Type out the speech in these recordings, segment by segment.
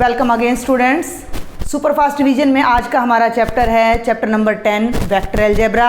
Welcome again students. Superfast division में आज का हमारा चैप्टर है चैप्टर नंबर 10 वेक्टर अलजेब्रा।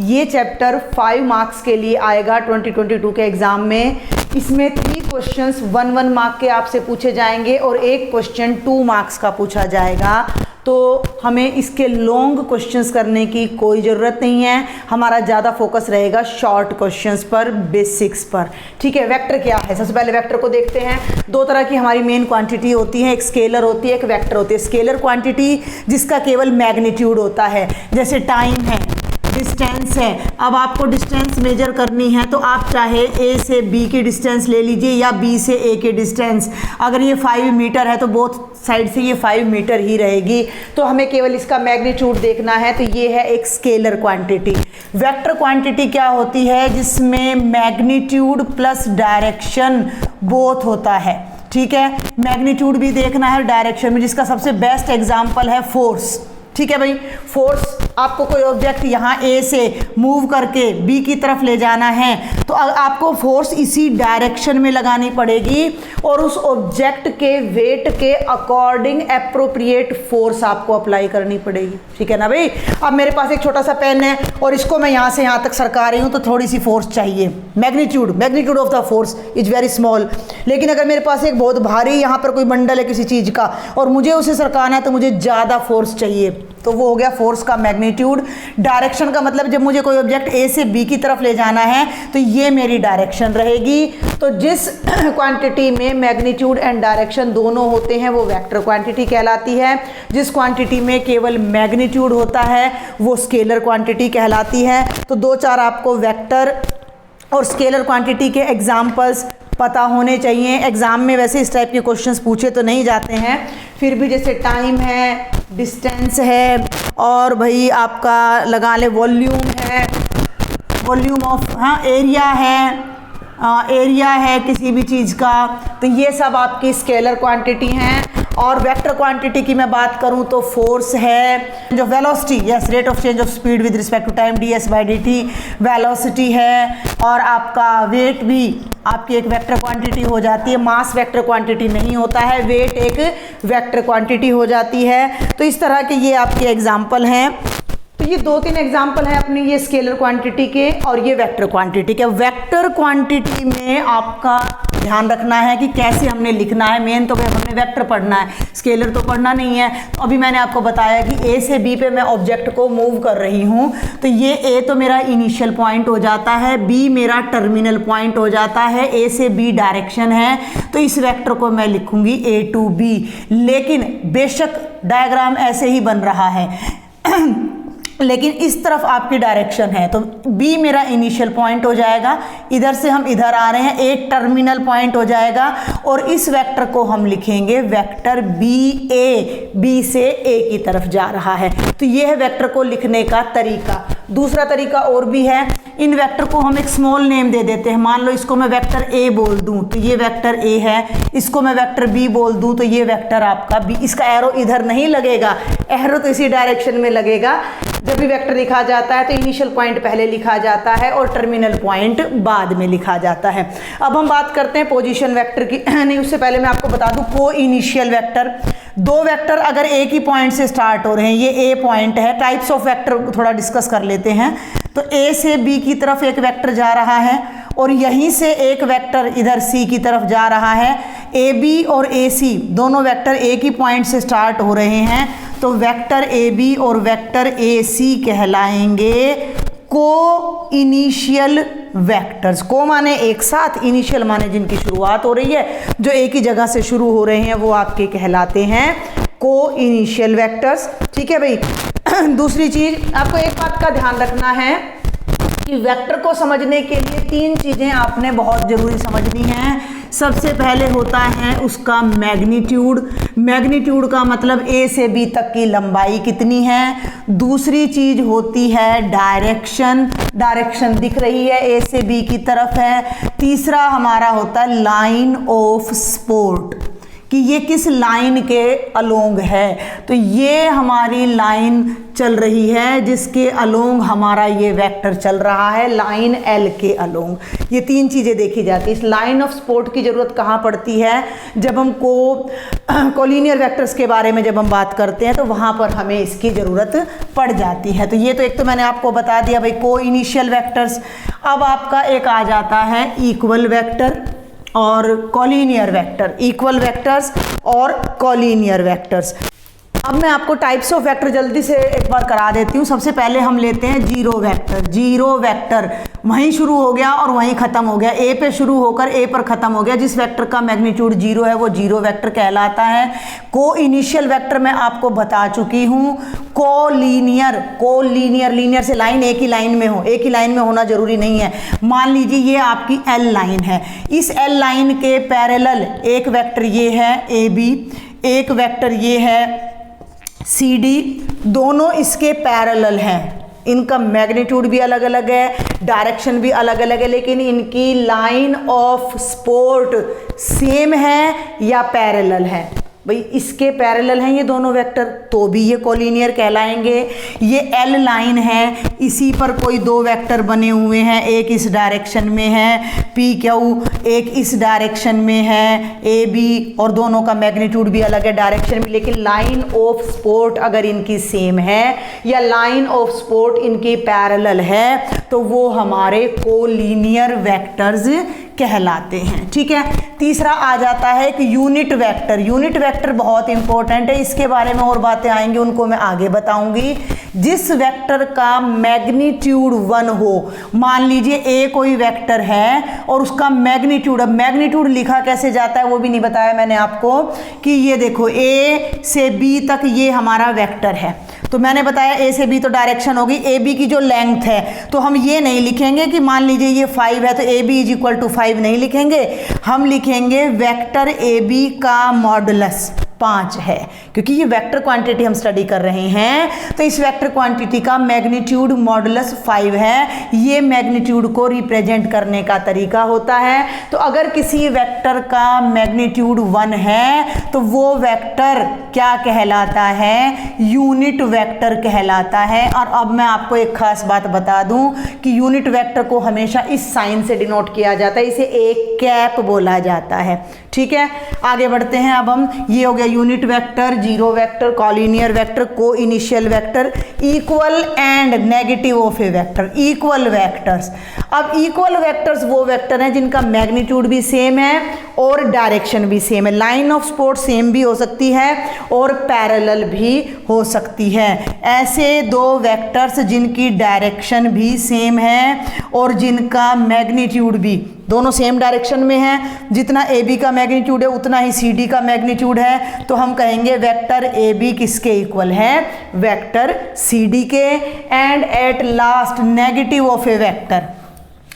ये चैप्टर 5 मार्क्स के लिए आएगा 2022 के एग्ज़ाम में। इसमें 3 क्वेश्चंस 1 मार्क के आपसे पूछे जाएंगे और एक क्वेश्चन 2 मार्क्स का पूछा जाएगा। तो हमें इसके लॉन्ग क्वेश्चंस करने की कोई ज़रूरत नहीं है, हमारा ज़्यादा फोकस रहेगा शॉर्ट क्वेश्चंस पर, बेसिक्स पर। ठीक है, वेक्टर क्या है? सबसे पहले वेक्टर को देखते हैं। 2 तरह की हमारी मेन क्वांटिटी होती है, एक स्केलर होती है, एक वेक्टर होती है। स्केलर क्वांटिटी जिसका केवल मैग्नीट्यूड होता है, जैसे टाइम है, डिस्टेंस है। अब आपको डिस्टेंस मेजर करनी है तो आप चाहे ए से बी की डिस्टेंस ले लीजिए या बी से ए की डिस्टेंस। अगर ये 5 मीटर है तो बोथ साइड से ये 5 मीटर ही रहेगी। तो हमें केवल इसका मैग्नीट्यूड देखना है, तो ये है एक स्केलर क्वांटिटी। वेक्टर क्वांटिटी क्या होती है? जिसमें मैग्नीट्यूड प्लस डायरेक्शन बोथ होता है। ठीक है, मैग्नीट्यूड भी देखना है, डायरेक्शन भी। जिसका सबसे बेस्ट एग्जाम्पल है फोर्स। ठीक है भाई, फोर्स आपको कोई ऑब्जेक्ट यहाँ ए से मूव करके बी की तरफ ले जाना है तो आपको फोर्स इसी डायरेक्शन में लगानी पड़ेगी और उस ऑब्जेक्ट के वेट के अकॉर्डिंग एप्रोप्रिएट फोर्स आपको अप्लाई करनी पड़ेगी। ठीक है ना भाई। अब मेरे पास एक छोटा सा पेन है और इसको मैं यहाँ से यहाँ तक सरका रही हूँ तो थोड़ी सी फोर्स चाहिए। Magnitude of the force is very small. लेकिन अगर मेरे पास एक बहुत भारी यहाँ पर कोई बंडल है किसी चीज़ का और मुझे उसे सरकाना है तो मुझे ज़्यादा फोर्स चाहिए, तो वो हो गया फोर्स का मैग्नीट्यूड। डायरेक्शन का मतलब जब मुझे कोई ऑब्जेक्ट ए से बी की तरफ ले जाना है तो ये मेरी डायरेक्शन रहेगी। तो जिस क्वांटिटी में मैग्नीट्यूड एंड डायरेक्शन दोनों होते हैं वो वेक्टर क्वांटिटी कहलाती है। जिस क्वांटिटी में केवल मैग्नीट्यूड होता है वो स्केलर क्वांटिटी कहलाती है। तो 2-4 आपको वेक्टर और स्केलर क्वांटिटी के एग्जाम्पल्स पता होने चाहिए। एग्ज़ाम में वैसे इस टाइप के क्वेश्चंस पूछे तो नहीं जाते हैं, फिर भी जैसे टाइम है, डिस्टेंस है और भाई आपका लगा ले वॉल्यूम है, वॉल्यूम ऑफ एरिया है किसी भी चीज़ का, तो ये सब आपकी स्केलर क्वांटिटी हैं। और वेक्टर क्वांटिटी की मैं बात करूं तो फोर्स है, जो velocity, yes, rate of change of speed with respect to time, ds/dt velocity है। और आपका वेट भी आपकी एक वेक्टर क्वांटिटी हो जाती है। मास वेक्टर क्वांटिटी नहीं होता है, वेट एक वेक्टर क्वांटिटी हो जाती है। तो इस तरह के ये आपके एग्जाम्पल हैं। तो ये 2-3 एग्जाम्पल हैं अपने ये स्केलर क्वांटिटी के और ये वेक्टर क्वांटिटी के। वेक्टर क्वांटिटी में आपका ध्यान रखना है कि कैसे हमने लिखना है। मेन तो हमने वेक्टर पढ़ना है, स्केलर तो पढ़ना नहीं है। तो अभी मैंने आपको बताया कि ए से बी पे मैं ऑब्जेक्ट को मूव कर रही हूँ, तो ये ए तो मेरा इनिशियल पॉइंट हो जाता है, बी मेरा टर्मिनल पॉइंट हो जाता है, ए से बी डायरेक्शन है, तो इस वेक्टर को मैं लिखूंगी ए टू बी। लेकिन बेशक डायग्राम ऐसे ही बन रहा है लेकिन इस तरफ आपकी डायरेक्शन है तो B मेरा इनिशियल पॉइंट हो जाएगा, इधर से हम इधर आ रहे हैं, एक टर्मिनल पॉइंट हो जाएगा और इस वेक्टर को हम लिखेंगे वेक्टर BA, B से A की तरफ जा रहा है। तो ये है वेक्टर को लिखने का तरीका। दूसरा तरीका और भी है, इन वेक्टर को हम एक स्मॉल नेम दे देते हैं। मान लो इसको मैं वेक्टर A बोल दूं तो ये वेक्टर A है, इसको मैं वेक्टर B बोल दूं तो ये वेक्टर आपका B। इसका एरो इधर नहीं लगेगा, एरो तो इसी डायरेक्शन में लगेगा। जब भी वेक्टर लिखा जाता है तो इनिशियल पॉइंट पहले लिखा जाता है और टर्मिनल पॉइंट बाद में लिखा जाता है। अब हम बात करते हैं पोजीशन वेक्टर की। नहीं, उससे पहले मैं आपको बता दूं को इनिशियल वेक्टर। 2 वेक्टर अगर एक ही पॉइंट से स्टार्ट हो रहे हैं, ये A पॉइंट है, टाइप्स ऑफ वेक्टर थोड़ा डिस्कस कर लेते हैं। तो A से B की तरफ एक वेक्टर जा रहा है और यहीं से एक वेक्टर इधर C की तरफ जा रहा है। AB और AC दोनों वेक्टर एक ही पॉइंट से स्टार्ट हो रहे हैं, तो वेक्टर AB और वेक्टर AC कहलाएंगे को इनिशियल वेक्टर्स। को माने एक साथ, इनिशियल माने जिनकी शुरुआत हो रही है, जो एक ही जगह से शुरू हो रहे हैं, वो आपके कहलाते हैं को इनिशियल वेक्टर्स। ठीक है भाई। दूसरी चीज आपको एक बात का ध्यान रखना है कि वेक्टर को समझने के लिए 3 चीज़ें आपने बहुत ज़रूरी समझनी हैं। सबसे पहले होता है उसका मैग्नीट्यूड। मैग्नीट्यूड का मतलब ए से बी तक की लंबाई कितनी है। दूसरी चीज़ होती है डायरेक्शन, डायरेक्शन दिख रही है ए से बी की तरफ है। तीसरा हमारा होता है लाइन ऑफ सपोर्ट, कि ये किस लाइन के अलोंग है। तो ये हमारी लाइन चल रही है जिसके अलोंग हमारा ये वेक्टर चल रहा है, लाइन एल के अलोंग। ये तीन चीज़ें देखी जाती है। इस लाइन ऑफ सपोर्ट की ज़रूरत कहाँ पड़ती है, जब हम कोलिनियर वेक्टर्स के बारे में जब हम बात करते हैं तो वहाँ पर हमें इसकी ज़रूरत पड़ जाती है। तो ये तो एक तो मैंने आपको बता दिया भाई को इनिशियल वेक्टर्स। अब आपका एक आ जाता है इक्वल वेक्टर और कॉलिनियर वेक्टर, इक्वल वेक्टर्स और कॉलिनियर वेक्टर्स। अब मैं आपको टाइप्स ऑफ वेक्टर जल्दी से एक बार करा देती हूँ। सबसे पहले हम लेते हैं जीरो वेक्टर। जीरो वेक्टर वहीं शुरू हो गया और वहीं ख़त्म हो गया, ए पे शुरू होकर ए पर ख़त्म हो गया। जिस वेक्टर का मैग्नीट्यूड जीरो है वो जीरो वेक्टर कहलाता है। को इनिशियल वेक्टर मैं आपको बता चुकी हूँ। कोलिनियर, कोलिनियर, लीनियर से लाइन एक ही लाइन में हो, एक ही लाइन में होना जरूरी नहीं है। मान लीजिए ये आपकी एल लाइन है, इस एल लाइन के पैरेलल एक वेक्टर ये है ए बी, एक वेक्टर ये है सी डी, दोनों इसके पैरेलल हैं। इनका मैग्नीट्यूड भी अलग अलग है, डायरेक्शन भी अलग अलग है, लेकिन इनकी लाइन ऑफ सपोर्ट सेम है या पैरेलल है। भाई इसके पैरेलल हैं ये दोनों वेक्टर तो भी ये कोलिनियर कहलाएंगे। ये एल लाइन है, इसी पर कोई दो वेक्टर बने हुए हैं, एक इस डायरेक्शन में है पी क्यू, एक इस डायरेक्शन में है ए बी, और दोनों का मैग्नीट्यूड भी अलग है, डायरेक्शन भी, लेकिन लाइन ऑफ सपोर्ट अगर इनकी सेम है या लाइन ऑफ सपोर्ट इनकी पैरेलल है तो वो हमारे कोलिनियर वेक्टर्स कहलाते हैं। ठीक है। तीसरा आ जाता है कि यूनिट वेक्टर। यूनिट वेक्टर बहुत इंपॉर्टेंट है, इसके बारे में और बातें आएंगी, उनको मैं आगे बताऊंगी। जिस वेक्टर का मैग्नीट्यूड 1 हो, मान लीजिए ए कोई वेक्टर है और उसका मैग्नीट्यूड, अब मैग्नीट्यूड लिखा कैसे जाता है वो भी नहीं बताया मैंने आपको, कि ये देखो ए से बी तक ये हमारा वेक्टर है, तो मैंने बताया ए से बी तो डायरेक्शन होगी, ए बी की जो लेंथ है तो हम ये नहीं लिखेंगे कि मान लीजिए ये 5 है तो A B is equal to 5 नहीं लिखेंगे, हम लिखेंगे वेक्टर ए बी का मॉडुलस 5 है, क्योंकि ये वेक्टर क्वांटिटी हम स्टडी कर रहे हैं। तो इस वेक्टर क्वांटिटी का मैग्नीट्यूड मॉडुलस 5 है। ये मैग्नीट्यूड को रिप्रेजेंट करने का तरीका होता है। तो अगर किसी वेक्टर का मैग्नीट्यूड 1 है तो वो वेक्टर क्या कहलाता है, यूनिट वेक्टर कहलाता है। और अब मैं आपको एक खास बात बता दूं कि यूनिट वेक्टर को हमेशा इस साइन से डिनोट किया जाता है, इसे एक कैप बोला जाता है। ठीक है, आगे बढ़ते हैं। अब हम, ये हो गया unit vector, zero vector, collinear vector, coinitial vector, equal and negative of a vector, equal vectors. अब इक्वल वेक्टर्स वो वेक्टर हैं जिनका मैग्नीट्यूड भी सेम है और डायरेक्शन भी सेम है। लाइन ऑफ सपोर्ट सेम भी हो सकती है और पैरेलल भी हो सकती है। ऐसे दो वेक्टर्स जिनकी डायरेक्शन भी सेम है और जिनका मैग्नीट्यूड भी, दोनों सेम डायरेक्शन में है, जितना ए बी का मैग्नीट्यूड है उतना ही सी डी का मैग्नीट्यूड है, तो हम कहेंगे वेक्टर ए बी किसके इक्वल है, वेक्टर सी डी के। And at last negative of a vector.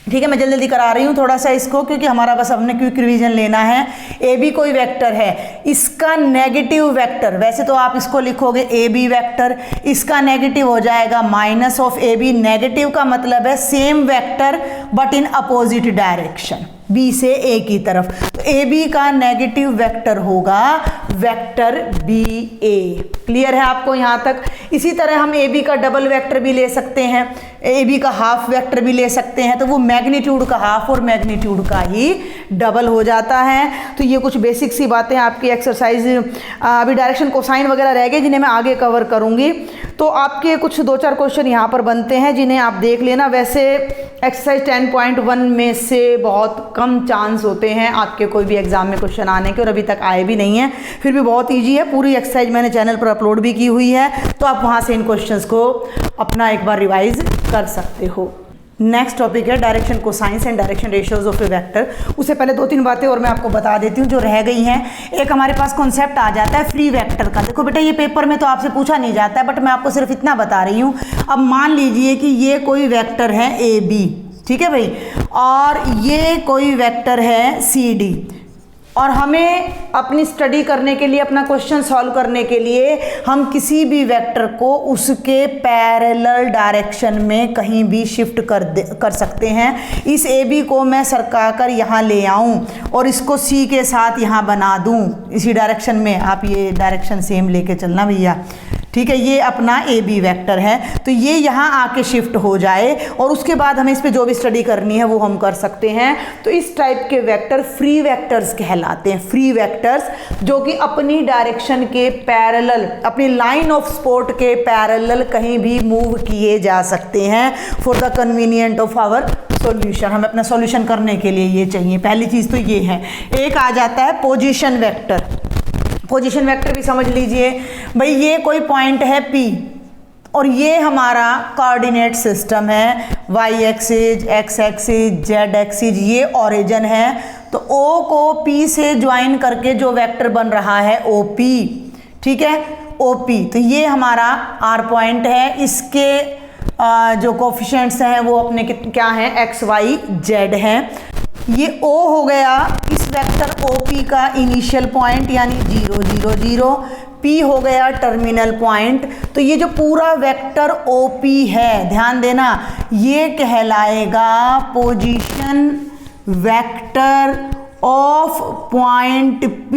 ठीक है, मैं जल्दी जल्दी करा रही हूँ थोड़ा सा इसको, क्योंकि हमारा बस हमने क्विक रिवीजन लेना है। ए बी कोई वेक्टर है, इसका नेगेटिव वेक्टर, वैसे तो आप इसको लिखोगे ए बी वेक्टर, इसका नेगेटिव हो जाएगा minus of A B. Negative का मतलब है same vector but in opposite direction, B से ए की तरफ। तो ए बी का नेगेटिव वेक्टर होगा वेक्टर बी ए। क्लियर है आपको यहाँ तक? इसी तरह हम ए बी का डबल वेक्टर भी ले सकते हैं, ए बी का हाफ वेक्टर भी ले सकते हैं, तो वो मैग्नीट्यूड का हाफ और मैग्नीट्यूड का ही डबल हो जाता है। तो ये कुछ बेसिक सी बातें आपकी एक्सरसाइज, अभी डायरेक्शन कोसाइन वगैरह रह गए जिन्हें मैं आगे कवर करूँगी। तो आपके कुछ 2-4 क्वेश्चन यहाँ पर बनते हैं जिन्हें आप देख लेना। वैसे एक्सरसाइज 10.1 में से बहुत कम चांस होते हैं आपके कोई भी एग्जाम में क्वेश्चन आने के, और अभी तक आए भी नहीं हैं, फिर भी बहुत इजी है। पूरी एक्सरसाइज मैंने चैनल पर अपलोड भी की हुई है, तो आप वहाँ से इन क्वेश्चंस को अपना एक बार रिवाइज कर सकते हो। नेक्स्ट टॉपिक है direction cosines and direction ratios of a vector. उससे पहले 2-3 बातें और मैं आपको बता देती हूँ जो रह गई हैं। एक हमारे पास कॉन्सेप्ट आ जाता है फ्री वेक्टर का। देखो बेटा, ये पेपर में तो आपसे पूछा नहीं जाता है, बट मैं आपको सिर्फ इतना बता रही हूँ। अब मान लीजिए कि ये कोई वेक्टर है ए बी, ठीक है भाई, और ये कोई वेक्टर है सी डी, और हमें अपनी स्टडी करने के लिए, अपना क्वेश्चन सॉल्व करने के लिए हम किसी भी वेक्टर को उसके पैरेलल डायरेक्शन में कहीं भी शिफ्ट कर सकते हैं। इस ए बी को मैं सरका कर यहाँ ले आऊँ और इसको सी के साथ यहाँ बना दूँ इसी डायरेक्शन में। आप ये डायरेक्शन सेम लेके चलना भैया, ठीक है। ये अपना ए बी वेक्टर है, तो ये यहाँ आके शिफ्ट हो जाए और उसके बाद हमें इस पे जो भी स्टडी करनी है वो हम कर सकते हैं। तो इस टाइप के वेक्टर फ्री वेक्टर्स कहलाते हैं। फ्री वेक्टर्स जो कि अपनी डायरेक्शन के पैरेलल, अपनी लाइन ऑफ सपोर्ट के पैरेलल कहीं भी मूव किए जा सकते हैं for the convenient of our solution. हमें अपना सॉल्यूशन करने के लिए ये चाहिए। पहली चीज़ तो ये है। एक आ जाता है पोजीशन वेक्टर। पोजीशन वेक्टर भी समझ लीजिए भाई, ये कोई पॉइंट है P और ये हमारा कोऑर्डिनेट सिस्टम है, y axis, x axis, z axis, ये ओरिजिन है। तो O को P से ज्वाइन करके जो वेक्टर बन रहा है OP, ठीक है, OP। तो ये हमारा R पॉइंट है। इसके जो कोफिशिएंट्स हैं वो अपने क्या हैं, x y z हैं। ये O हो गया इस वेक्टर OP का इनिशियल पॉइंट यानी 0 0 0, P हो गया टर्मिनल पॉइंट। तो ये जो पूरा वेक्टर OP है, ध्यान देना, ये कहलाएगा position vector of point P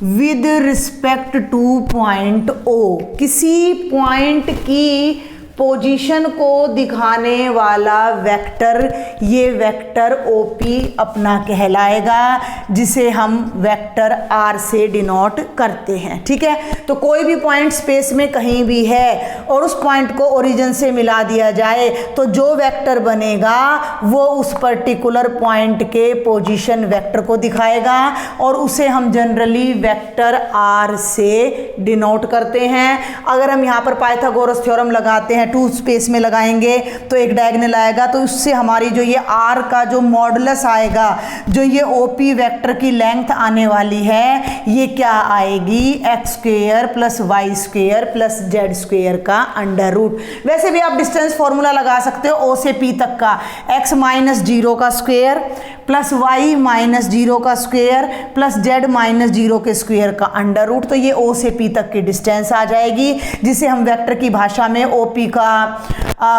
with respect two point O। किसी पॉइंट की पोजीशन को दिखाने वाला वेक्टर, ये वेक्टर OP अपना कहलाएगा, जिसे हम वेक्टर R से डिनोट करते हैं, ठीक है। तो कोई भी पॉइंट स्पेस में कहीं भी है और उस पॉइंट को ओरिजिन से मिला दिया जाए तो जो वेक्टर बनेगा वो उस पर्टिकुलर पॉइंट के पोजीशन वेक्टर को दिखाएगा और उसे हम जनरली वेक्टर R से डिनोट करते हैं। अगर हम यहाँ पर पाइथागोरस थ्योरम लगाते हैं, टू स्पेस में लगाएंगे तो एक डायगोनल आएगा, तो उससे हमारी जो ये R का जो मॉडुलस आएगा, जो ये OP वेक्टर की लेंथ आने वाली है, ये क्या आएगी, x square plus Y square plus Z square का अंडर रूट। वैसे भी आप डिस्टेंस फॉर्मूला लगा सकते हो O से P तक का, x माइनस 0 का स्क्वेयर प्लस y माइनस 0 का स्क्वेयर प्लस z माइनस 0 के स्क्वेयर का अंडर रूट। तो ये O से P तक की डिस्टेंस आ जाएगी, जिसे हम वेक्टर की भाषा में OP का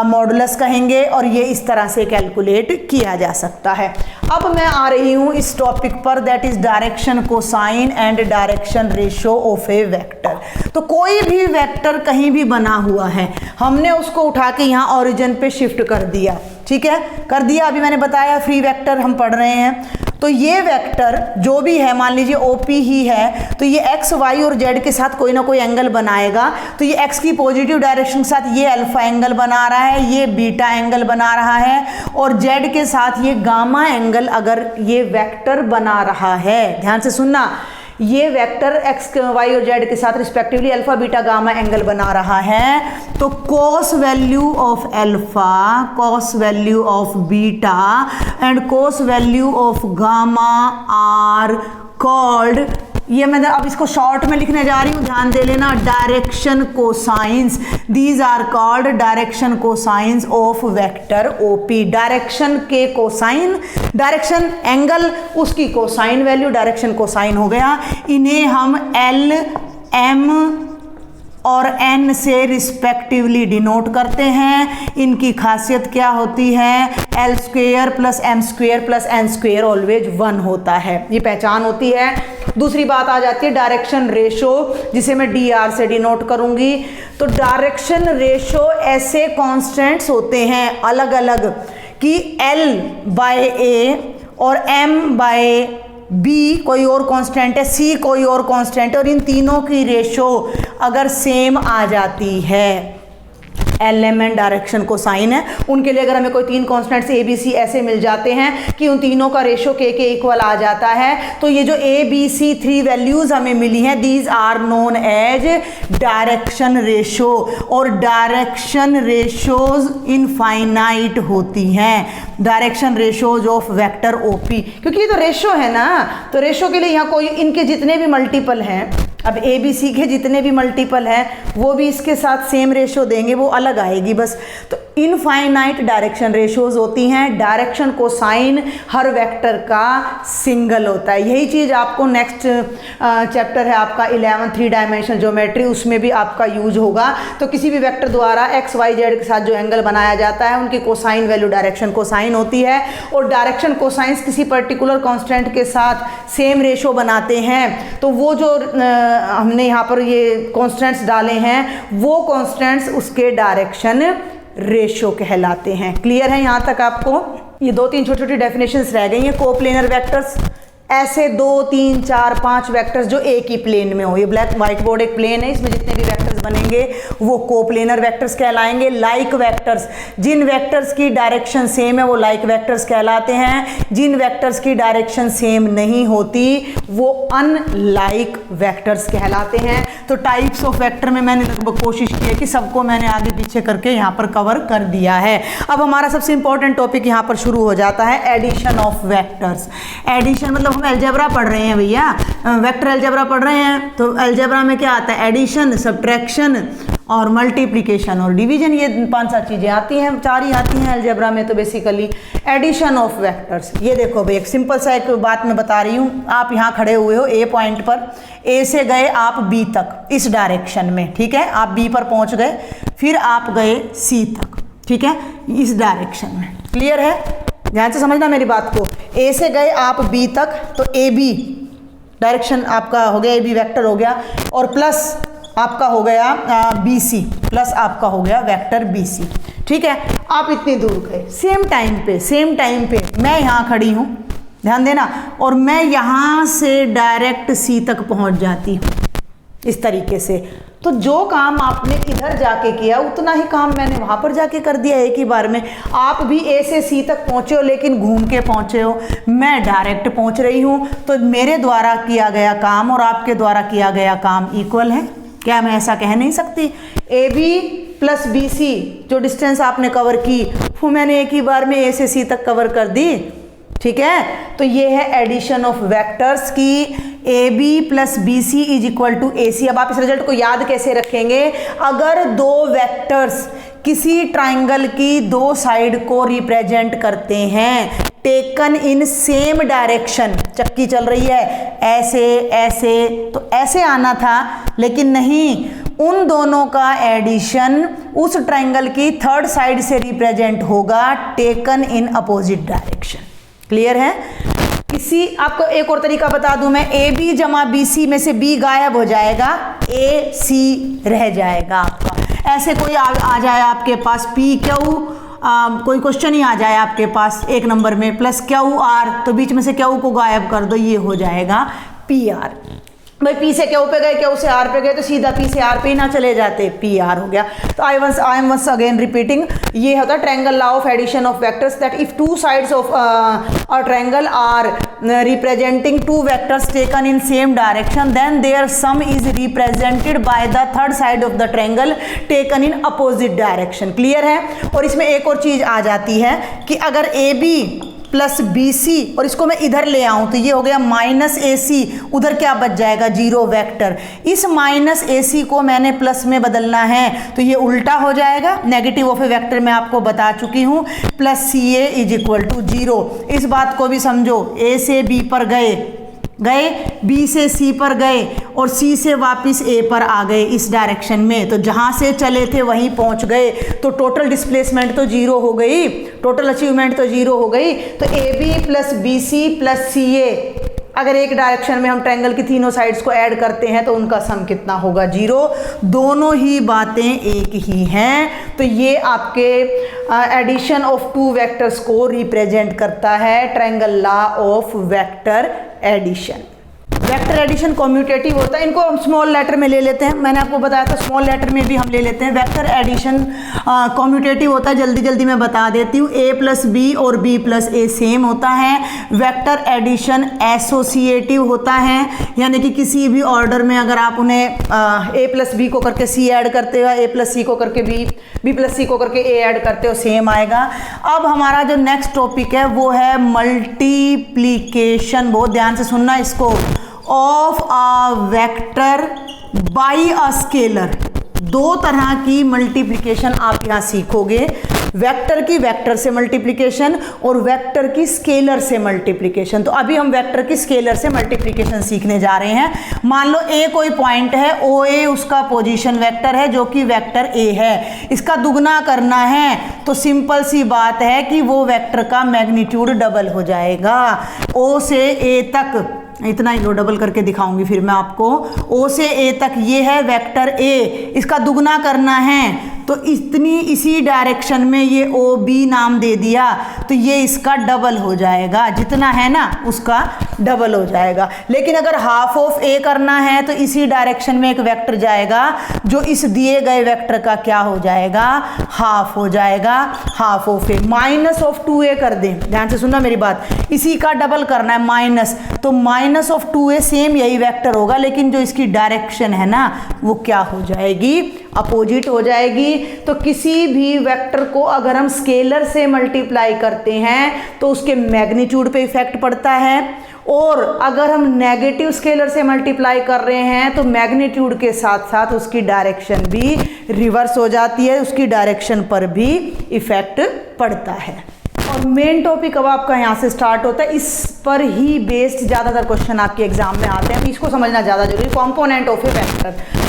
मॉडुलस कहेंगे और ये इस तरह से कैलकुलेट किया जा सकता है। अब मैं आ रही हूँ इस टॉपिक पर, that is direction cosine and direction ratio of a vector. तो कोई भी वेक्टर कहीं भी बना हुआ है, हमने उसको उठा के यहाँ ओरिजिन पे शिफ्ट कर दिया, ठीक है, कर दिया। अभी मैंने बताया फ्री वेक्टर हम पढ़ रहे हैं। तो ये वेक्टर जो भी है, मान लीजिए OP ही है, तो ये x, y और z के साथ कोई ना कोई एंगल बनाएगा। तो ये x की पॉजिटिव डायरेक्शन के साथ ये अल्फा एंगल बना रहा है, ये बीटा एंगल बना रहा है, और z के साथ ये गामा एंगल अगर ये वेक्टर बना रहा है, ध्यान से सुनना, ये वेक्टर x, y और z के साथ respectively alpha beta gamma angle बना रहा है, तो cos value of alpha, cos value of beta and cos value of gamma are called, ये मैं अब इसको शॉर्ट में लिखने जा रही हूँ, ध्यान दे लेना, direction cosines. These are called direction cosines of vector OP। Direction के कोसाइन, डायरेक्शन एंगल, उसकी कोसाइन वैल्यू डायरेक्शन कोसाइन हो गया। इन्हें हम L, M और n से रिस्पेक्टिवली डिनोट करते हैं। इनकी खासियत क्या होती है, L square plus M square plus N square always 1 होता है, ये पहचान होती है। दूसरी बात आ जाती है डायरेक्शन रेशो, जिसे मैं dr से डिनोट करूंगी। तो डायरेक्शन रेशो ऐसे कॉन्स्टेंट्स होते हैं अलग अलग कि L बाय A और M बाय B कोई और कांस्टेंट है, C कोई और कांस्टेंट है, और इन तीनों की रेशो अगर सेम आ जाती है, LMN डायरेक्शन कोसाइन है, उनके लिए अगर हमें कोई तीन कांस्टेंट्स ABC ऐसे मिल जाते हैं कि उन तीनों का रेशो K के इक्वल आ जाता है, तो ये जो ABC 3 वैल्यूज हमें मिली हैं, these are known as direction ratio. और डायरेक्शन रेशोज इनफाइनाइट होती हैं, direction ratios of vector OP, क्योंकि ये तो रेशो है ना, तो रेशो के लिए यहाँ कोई, इनके जितने भी मल्टीपल हैं, अब ABC के जितने भी मल्टीपल हैं वो भी इसके साथ सेम रेशो देंगे, वो अलग आएगी बस। तो इनफाइनाइट डायरेक्शन रेशियोज होती हैं, डायरेक्शन कोसाइन हर वेक्टर का सिंगल होता है। यही चीज़ आपको नेक्स्ट चैप्टर है आपका 11 3 डायमेंशनल ज्योमेट्री, उसमें भी आपका यूज होगा। तो किसी भी वेक्टर द्वारा एक्स वाई जेड के साथ जो एंगल बनाया जाता है उनकी कोसाइन वैल्यू डायरेक्शन कोसाइन होती है, और डायरेक्शन कोसाइंस किसी पर्टिकुलर कांस्टेंट के साथ सेम रेशो बनाते हैं। तो वो जो हमने यहाँ पर ये कांस्टेंट्स डाले हैं वो कांस्टेंट्स उसके डायरेक्शन रेशो कहलाते हैं। क्लियर है यहाँ तक आपको? ये 2-3 छोटी छोटी डेफिनेशंस रह गई हैं। कोप्लेनर वेक्टर्स, ऐसे 2 3 4 5 वेक्टर्स जो एक ही प्लेन में हो। ये ब्लैक व्हाइट बोर्ड एक प्लेन है, इसमें जितने भी वेक्टर्स बनेंगे वो कोप्लेनर वेक्टर्स कहलाएंगे। लाइक वेक्टर्स, जिन वेक्टर्स की डायरेक्शन सेम है वो लाइक वेक्टर्स कहलाते हैं। जिन वेक्टर्स की डायरेक्शन सेम नहीं होती वो अनलाइक वेक्टर्स कहलाते हैं। तो टाइप्स ऑफ वेक्टर में मैंने लगभग कोशिश की है कि सबको मैंने आगे पीछे करके यहाँ पर कवर कर दिया है। अब हमारा सबसे इंपॉर्टेंट टॉपिक यहाँ पर शुरू हो जाता है, एडिशन ऑफ वेक्टर्स। एडिशन मतलब हम अलजेब्रा पढ़ रहे हैं भैया, वेक्टर अलजेब्रा पढ़ रहे हैं। तो अलजेब्रा में क्या आता है? एडिशन, सब्ट्रैक्शन और मल्टीप्लिकेशन और डिवीजन, ये 5-7 चीज़ें आती हैं, 4 ही आती हैं अलजेब्रा में। तो बेसिकली एडिशन ऑफ वेक्टर्स, ये देखो भाई एक सिंपल सा एक बात मैं बता रही हूँ। आप यहाँ खड़े हुए हो ए पॉइंट पर, ए से गए आप बी तक इस डायरेक्शन में, ठीक है? आप बी पर पहुँच गए, फिर आप गए सी तक, ठीक है, इस डायरेक्शन में। क्लियर है? ध्यान से समझना मेरी बात को। ए से गए आप बी तक, तो ए बी डायरेक्शन आपका हो गया, ए बी वैक्टर हो गया, और प्लस आपका हो गया बी सी, प्लस आपका हो गया वेक्टर बी सी, ठीक है? आप इतनी दूर गए, सेम टाइम पे मैं यहाँ खड़ी हूँ, ध्यान देना, और मैं यहाँ से डायरेक्ट सी तक पहुँच जाती हूँ इस तरीके से। तो जो काम आपने इधर जाके किया उतना ही काम मैंने वहाँ पर जाके कर दिया एक ही बार में। आप भी ए से सी तक पहुँचे हो लेकिन घूम के पहुँचे हो, मैं डायरेक्ट पहुँच रही हूँ। तो मेरे द्वारा किया गया काम और आपके द्वारा किया गया काम इक्वल है। क्या मैं ऐसा कह नहीं सकती? A B plus B C जो डिस्टेंस आपने कवर की वो मैंने एक ही बार में ए से सी तक कवर कर दी, ठीक है? तो ये है एडिशन ऑफ वेक्टर्स की A B plus B C is equal to A C. अब आप इस रिजल्ट को याद कैसे रखेंगे? अगर दो वेक्टर्स किसी ट्राइंगल की दो साइड को रिप्रेजेंट करते हैं टेकन इन सेम डायरेक्शन, चक्की चल रही है ऐसे ऐसे, तो ऐसे आना था, लेकिन नहीं, उन दोनों का एडिशन उस ट्राइंगल की थर्ड साइड से रिप्रेजेंट होगा taken in opposite direction. Clear है? किसी आपको एक और तरीका बता दूं मैं, ए बी जमा बी सी में से बी गायब हो जाएगा, ए सी रह जाएगा आपका। ऐसे कोई आ जाए आपके पास पी क्यू, कोई क्वेश्चन ही आ जाए आपके पास एक नंबर में प्लस क्यू आर, तो बीच में से क्यू को गायब कर दो, ये हो जाएगा पी आर। भाई पी से क्यू पे गए, क्यू से आर पे गए, तो सीधा पी से आर पे ही ना चले जाते, पी आर हो गया। तो I am once again repeating, ये होता है triangle law of addition of vectors, that if two sides of a triangle are representing two vectors taken in same direction, then their sum is represented by the third side of the triangle taken in opposite direction. Clear है? और इसमें एक और चीज आ जाती है कि अगर A B plus B C और इसको मैं इधर ले आऊं तो ये हो गया माइनस ए सी, उधर क्या बच जाएगा? Zero vector. इस माइनस ए सी को मैंने प्लस में बदलना है तो ये उल्टा हो जाएगा, नेगेटिव ऑफ ए वेक्टर मैं आपको बता चुकी हूं, plus C A is equal to zero. इस बात को भी समझो, ए से बी पर गए, बी से सी पर गए और सी से वापस ए पर आ गए इस डायरेक्शन में, तो जहां से चले थे वहीं पहुंच गए, तो टोटल डिस्प्लेसमेंट तो जीरो हो गई, टोटल अचीवमेंट तो जीरो हो गई। तो A B plus B C plus C A, अगर एक डायरेक्शन में हम ट्रायंगल की तीनों साइड्स को ऐड करते हैं तो उनका सम कितना होगा? जीरो। दोनों ही बातें एक ही हैं, तो ये आपके एडिशन ऑफ टू वेक्टर्स को रिप्रेजेंट करता है, triangle law of vector addition. Vector addition commutative होता है, इनको हम स्मॉल लेटर में ले लेते हैं, मैंने आपको बताया था स्मॉल लेटर में भी हम ले लेते हैं। वेक्टर एडिशन कॉम्यूटेटिव होता है, जल्दी जल्दी मैं बता देती हूँ, ए प्लस बी और बी प्लस ए सेम होता है। वेक्टर एडिशन एसोसिएटिव होता है, यानी कि किसी भी ऑर्डर में अगर आप उन्हें ए प्लस बी को करके सी ऐड करते हो, ए प्लस सी को करके बी प्लस सी को करके ए ऐड करते हो, सेम आएगा। अब हमारा जो नेक्स्ट टॉपिक है वो है मल्टीप्लीकेशन, बहुत ध्यान से सुनना इसको, of a vector by a scalar. दो तरह की मल्टीप्लिकेशन आप यहाँ सीखोगे। वेक्टर की वेक्टर से मल्टीप्लिकेशन और वेक्टर की स्केलर से मल्टीप्लिकेशन। तो अभी हम वेक्टर की स्केलर से मल्टीप्लिकेशन सीखने जा रहे हैं। मान लो ए कोई पॉइंट है, ओ ए उसका पोजीशन वेक्टर है जो कि वेक्टर ए है, इसका दुगना करना है तो सिंपल सी बात है कि वो वेक्टर का मैग्नीट्यूड डबल हो जाएगा। ओ से ए तक, इतना ही लो, डबल करके दिखाऊंगी फिर मैं आपको। ओ से ए तक ये है वेक्टर ए, इसका दुगना करना है तो इसी डायरेक्शन में ये ओ बी नाम दे दिया तो ये इसका डबल हो जाएगा, जितना है ना उसका डबल हो जाएगा। लेकिन अगर हाफ ऑफ ए करना है तो इसी डायरेक्शन में एक वेक्टर जाएगा जो इस दिए गए वेक्टर का क्या हो जाएगा, हाफ हो जाएगा, half of A. Minus of 2a कर दें, ध्यान से सुनना मेरी बात, इसी का डबल करना है माइनस, तो माइनस ऑफ 2a सेम यही वेक्टर होगा लेकिन जो इसकी डायरेक्शन है ना वो क्या हो जाएगी, अपोजिट हो जाएगी। तो किसी भी वेक्टर को अगर हम स्केलर से मल्टीप्लाई करते हैं तो उसके मैग्नीट्यूड पे इफेक्ट पड़ता है, और अगर हम नेगेटिव स्केलर से मल्टीप्लाई कर रहे हैं तो मैग्नीट्यूड के साथ साथ उसकी डायरेक्शन भी रिवर्स हो जाती है, उसकी डायरेक्शन पर भी इफेक्ट पड़ता है। और मेन टॉपिक अब आपका यहाँ से स्टार्ट होता है, इस पर ही बेस्ड ज़्यादातर क्वेश्चन आपके एग्जाम में आते हैं, इसको समझना ज़्यादा जरूरी। कंपोनेंट ऑफ ए वेक्टर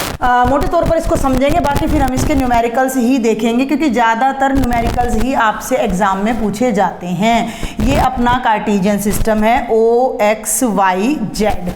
मोटे तौर पर इसको समझेंगे, बाकी फिर हम इसके न्यूमेरिकल्स ही देखेंगे क्योंकि ज़्यादातर न्यूमेरिकल्स ही आपसे एग्जाम में पूछे जाते हैं। ये अपना कार्टेशियन सिस्टम है ओ एक्स वाई जेड।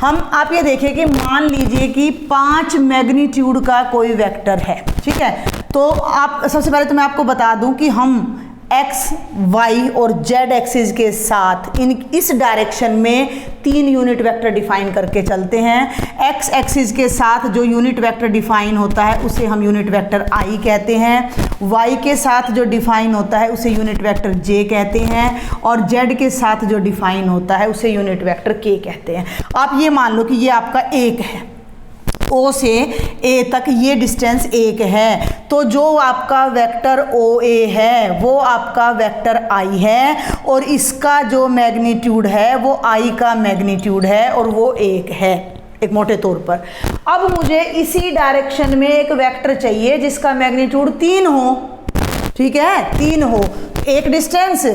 आप ये देखिए कि मान लीजिए कि 5 मैग्नीट्यूड का कोई वेक्टर है, ठीक है। तो आप सबसे पहले तो मैं आपको बता दूं कि हम एक्स वाई और जेड एक्सिस के साथ इस डायरेक्शन में 3 यूनिट वेक्टर डिफाइन करके चलते हैं। एक्स एक्सिस के साथ जो यूनिट वेक्टर डिफाइन होता है उसे हम यूनिट वेक्टर आई कहते हैं, वाई के साथ जो डिफाइन होता है उसे यूनिट वेक्टर जे कहते हैं, और जेड के साथ जो डिफाइन होता है उसे यूनिट वेक्टर के कहते हैं। आप ये मान लो कि ये आपका एक है, ओ से ए तक ये डिस्टेंस 1 है, तो जो आपका वेक्टर ओ ए है वो आपका वेक्टर आई है और इसका जो मैग्नीट्यूड है वो आई का मैग्नीट्यूड है और वो 1 है, एक मोटे तौर पर। अब मुझे इसी डायरेक्शन में एक वेक्टर चाहिए जिसका मैग्नीट्यूड 3 हो, ठीक है, 3 हो, एक डिस्टेंस,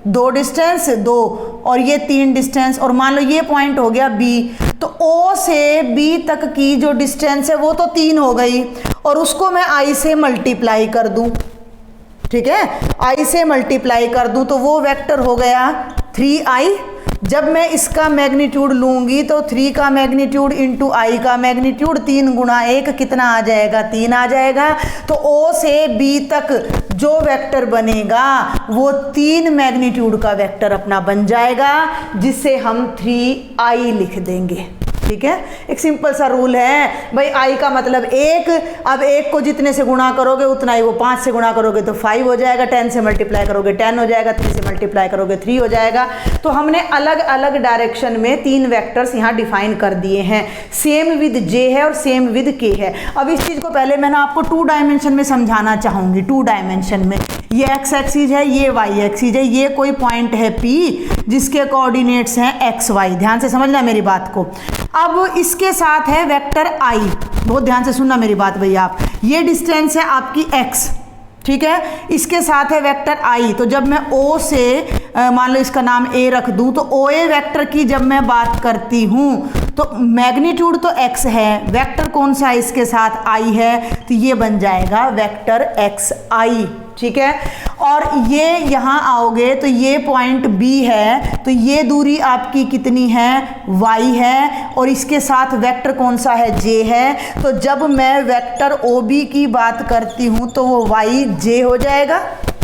2 डिस्टेंस, 2 और ये 3 डिस्टेंस, और मान लो ये पॉइंट हो गया बी, तो ओ से बी तक की जो डिस्टेंस है वो तो 3 हो गई और उसको मैं आई से मल्टीप्लाई कर दूं, ठीक है, आई से मल्टीप्लाई कर दूं तो वो वेक्टर हो गया 3i। जब मैं इसका मैग्नीट्यूड लूंगी तो 3 का मैग्नीट्यूड इंटू आई का मैग्नीट्यूड, 3 गुणा 1 कितना आ जाएगा, 3 आ जाएगा। तो ओ से बी तक जो वेक्टर बनेगा वो 3 मैग्नीट्यूड का वेक्टर अपना बन जाएगा जिसे हम 3i लिख देंगे, ठीक है। एक सिंपल सा रूल है भाई, आई का मतलब 1, अब 1 को जितने से गुणा करोगे उतना ही, वो 5 से गुणा करोगे तो 5 हो जाएगा, 10 से मल्टीप्लाई करोगे 10 हो जाएगा, 3 से मल्टीप्लाई करोगे 3 हो जाएगा। तो हमने अलग अलग डायरेक्शन में 3 वेक्टर्स यहाँ डिफाइन कर दिए हैं, सेम विद जे है और सेम विद के है। अब इस चीज़ को पहले मैं ना आपको 2 डायमेंशन में समझाना चाहूँगी। 2 डायमेंशन में ये एक्स एक्सिस है, ये वाई एक्सिस है, ये कोई पॉइंट है पी जिसके कोऑर्डिनेट्स हैं एक्स वाई, ध्यान से समझना मेरी बात को। अब इसके साथ है वेक्टर आई, बहुत ध्यान से सुनना मेरी बात भैया आप, ये डिस्टेंस है आपकी एक्स, ठीक है, इसके साथ है वेक्टर आई। तो जब मैं ओ से मान लो इसका नाम ए रख दूं तो ओ ए वेक्टर की जब मैं बात करती हूं तो मैग्नीट्यूड तो एक्स है, वेक्टर कौन सा है इसके साथ आई है, तो ये बन जाएगा वेक्टर एक्स आई, ठीक है। और ये यहाँ आओगे तो ये पॉइंट बी है, तो ये दूरी आपकी कितनी है, वाई है, और इसके साथ वेक्टर कौन सा है, जे है। तो जब मैं वेक्टर ओ बी की बात करती हूँ तो वो वाई जे हो जाएगा,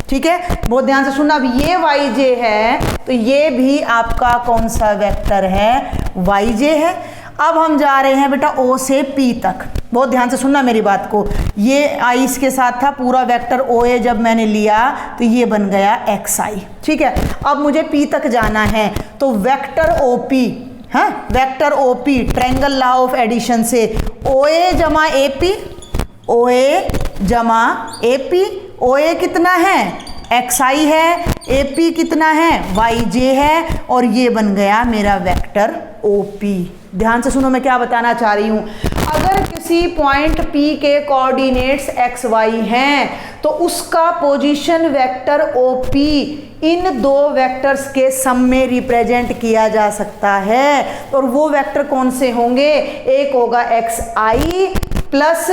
ठीक है, बहुत ध्यान से सुनना। अब ये वाई जे है तो ये भी आपका कौन सा वेक्टर है, वाई जे है। अब हम जा रहे हैं बेटा ओ से पी तक, बहुत ध्यान से सुनना मेरी बात को। ये आई इसके साथ था, पूरा वेक्टर ओ ए जब मैंने लिया तो ये बन गया एक्स आई, ठीक है। अब मुझे पी तक जाना है तो वेक्टर ओ पी, हाँ, vector O P triangle law of addition से ओ ए जमा ए पी, ओ ए जमा ए पी, ओ ए कितना है, एक्स आई है, ए पी कितना है, वाई जे है, और ये बन गया मेरा वेक्टर ओ पी। ध्यान से सुनो मैं क्या बताना चाह रही हूँ। अगर किसी पॉइंट P के कोऑर्डिनेट्स एक्स वाई हैं तो उसका पोजीशन वेक्टर OP इन दो वेक्टर्स के सम में रिप्रेजेंट किया जा सकता है। और वो वेक्टर कौन से होंगे? एक होगा xi प्लस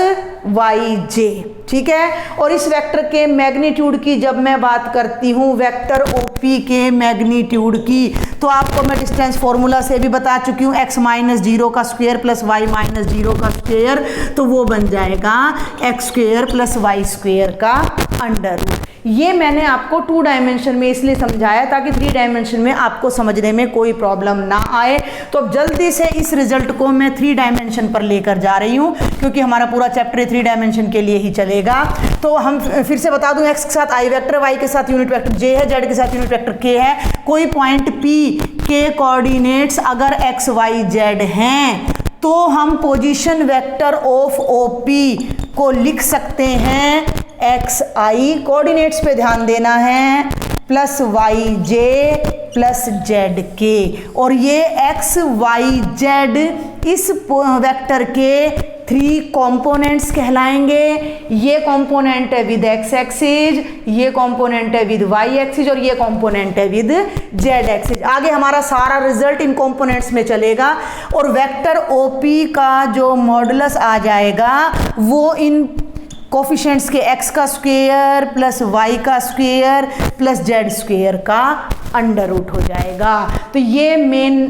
yj, ठीक है। और इस वेक्टर के मैग्नीट्यूड की जब मैं बात करती हूँ, वेक्टर OP के मैग्नीट्यूड की, तो आपको मैं डिस्टेंस फॉर्मूला से भी बता चुकी हूँ, x माइनस 0 का स्क्वायर प्लस y माइनस 0 का स्क्वायर, तो वो बन जाएगा x square plus y square का अंडर रूट। ये मैंने आपको 2 डायमेंशन में इसलिए समझाया ताकि 3 डायमेंशन में आपको समझने में कोई प्रॉब्लम ना आए। तो अब जल्दी से इस रिजल्ट को मैं 3 डायमेंशन पर लेकर जा रही हूँ, क्योंकि हमारा पूरा चैप्टर 3 डायमेंशन के लिए ही चलेगा। तो हम फिर से बता दूं, x के साथ i वेक्टर, y के साथ यूनिट वेक्टर j है, z के साथ यूनिट वेक्टर k है। कोई पॉइंट P के कोऑर्डिनेट्स अगर x y z हैं तो हम पोजीशन वेक्टर ऑफ OP को लिख सकते हैं xi, कोऑर्डिनेट्स पे ध्यान देना है, प्लस yj प्लस zk। और ये x y z इस वेक्टर के 3 कंपोनेंट्स कहलाएंगे। ये कंपोनेंट है विद x एक्सिस, ये कंपोनेंट है विद y एक्सिस और ये कंपोनेंट है विद z एक्सिस। आगे हमारा सारा रिजल्ट इन कंपोनेंट्स में चलेगा और वेक्टर OP का जो मॉडुलस आ जाएगा वो इन कोफिशिएंट्स के x का स्क्वायर प्लस y का स्क्वायर प्लस z स्क्वायर का अंडर रूट हो जाएगा। तो ये मेन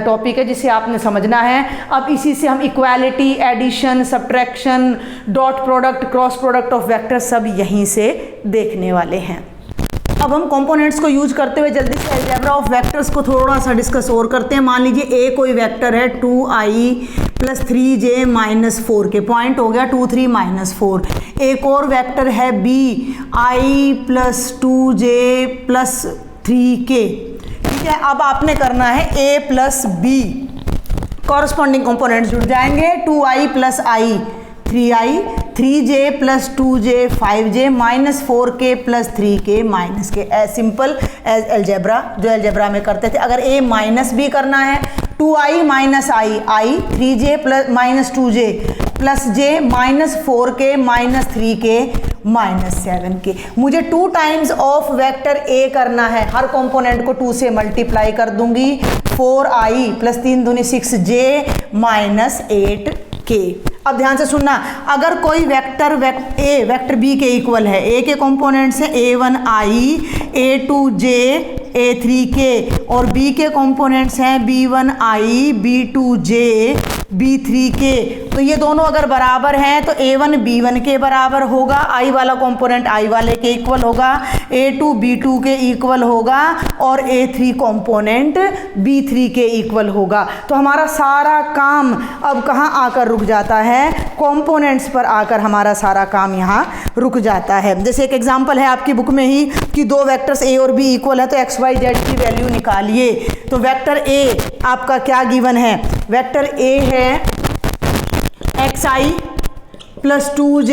टॉपिक है जिसे आपने समझना है। अब इसी से हम equality, addition, subtraction, dot product, cross product of vector सब यहीं से देखने वाले हैं। अब हम कंपोनेंट्स को यूज करते हुए जल्दी से अलजेब्रा ऑफ वेक्टर्स को थोड़ा सा डिस्कस और करते हैं। मान लीजिए a कोई वेक्टर है 2i प्लस 3j माइनस 4 के, पॉइंट हो गया 2 3 माइनस 4। एक और वेक्टर है b i plus 2j plus 3k, ठीक है। अब आपने करना है a plus b, corresponding components जुड़ जाएंगे, 2i plus i 3i, 3j plus 2j 5j minus 4k plus 3k minus k, as simple as algebra जो अलजेब्रा में करते थे। अगर a माइनस b करना है 2i minus i 3j plus minus 2j plus j minus 4k minus 3k minus 7k। मुझे 2 times of vector a करना है, हर कंपोनेंट को 2 से मल्टीप्लाई कर दूंगी, 4i प्लस 3 दूनी 6j माइनस 8k। अब ध्यान से सुनना, अगर कोई वेक्टर a वेक्टर b के इक्वल है, a के कंपोनेंट्स है a1i, a2j, a3k और b के कंपोनेंट्स हैं b1i, b2j, b3k, तो ये दोनों अगर बराबर हैं तो a1 b1 के बराबर होगा, i वाला कंपोनेंट i वाले के इक्वल होगा, a2 b2 के इक्वल होगा और a3 कंपोनेंट b3 के इक्वल होगा। तो हमारा सारा काम अब कहाँ आकर रुक जाता है? कंपोनेंट्स पर आकर हमारा सारा काम यहाँ रुक जाता है। जैसे एक एग्जांपल है आपकी बुक में ही कि 2 वेक्टर्स a और b इक्वल है तो x y z की वैल्यू निकालिए। तो वेक्टर a आपका क्या गिवन है? वेक्टर a है xi प्लस 2j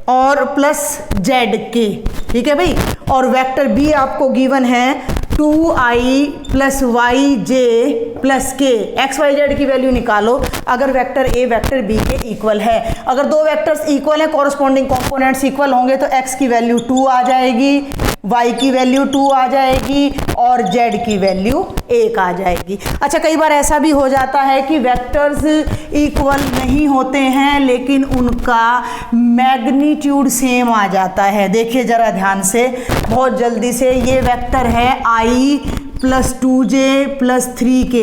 और प्लस zk, ठीक है भाई। और वेक्टर b आपको गिवन है 2i plus yj plus k, x y z की वैल्यू निकालो अगर वेक्टर a वेक्टर b के इक्वल है। अगर 2 वेक्टर्स इक्वल हैं, कॉरस्पॉन्डिंग कंपोनेंट्स इक्वल होंगे तो x की वैल्यू 2 आ जाएगी, y की वैल्यू 2 आ जाएगी और z की वैल्यू 1 आ जाएगी। अच्छा, कई बार ऐसा भी हो जाता है कि वेक्टर्स इक्वल नहीं होते हैं लेकिन उनका मैग्नीट्यूड सेम आ जाता है। देखिए ज़रा ध्यान से, बहुत जल्दी से, ये वेक्टर है i plus 2j plus 3k,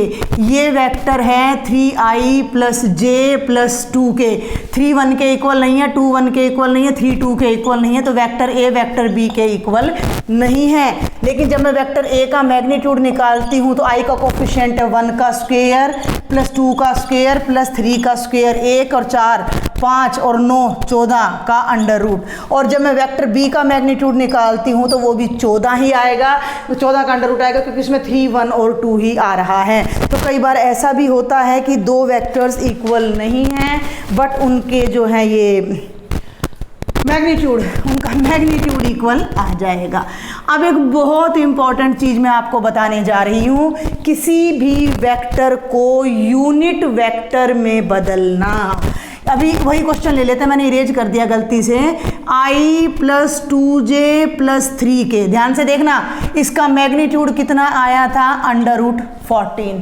ये वेक्टर है 3i plus j plus 2k। 3 1 के इक्वल नहीं है, 2 1 के इक्वल नहीं है, 3 2 के इक्वल नहीं है, तो वेक्टर a वेक्टर b के इक्वल नहीं है। लेकिन जब मैं वेक्टर a का मैग्नीट्यूड निकालती हूँ तो i का कोफिशिएंट है 1 का स्क्वायर प्लस 2 का स्क्वायर प्लस 3 का स्क्वायर, 1 और 4 5 और 9 14 का अंडर रूट। और जब मैं वेक्टर b का मैग्नीट्यूड निकालती हूँ तो वो भी 14 ही आएगा, 14 का अंडर रूट आएगा क्योंकि इसमें 3 1 और 2 ही आ रहा है। तो कई बार ऐसा भी होता है कि 2 वेक्टर्स इक्वल नहीं हैं बट उनके जो हैं ये मैग्नीट्यूड, उनका मैग्नीट्यूड इक्वल आ जाएगा। अब एक बहुत इंपॉर्टेंट चीज मैं आपको बताने जा रही हूं, किसी भी वेक्टर को यूनिट वेक्टर में बदलना। अभी वही क्वेश्चन ले लेते हैं, मैंने इरेज कर दिया गलती से, i + 2j + 3k। ध्यान से देखना, इसका मैग्नीट्यूड कितना आया था, √14।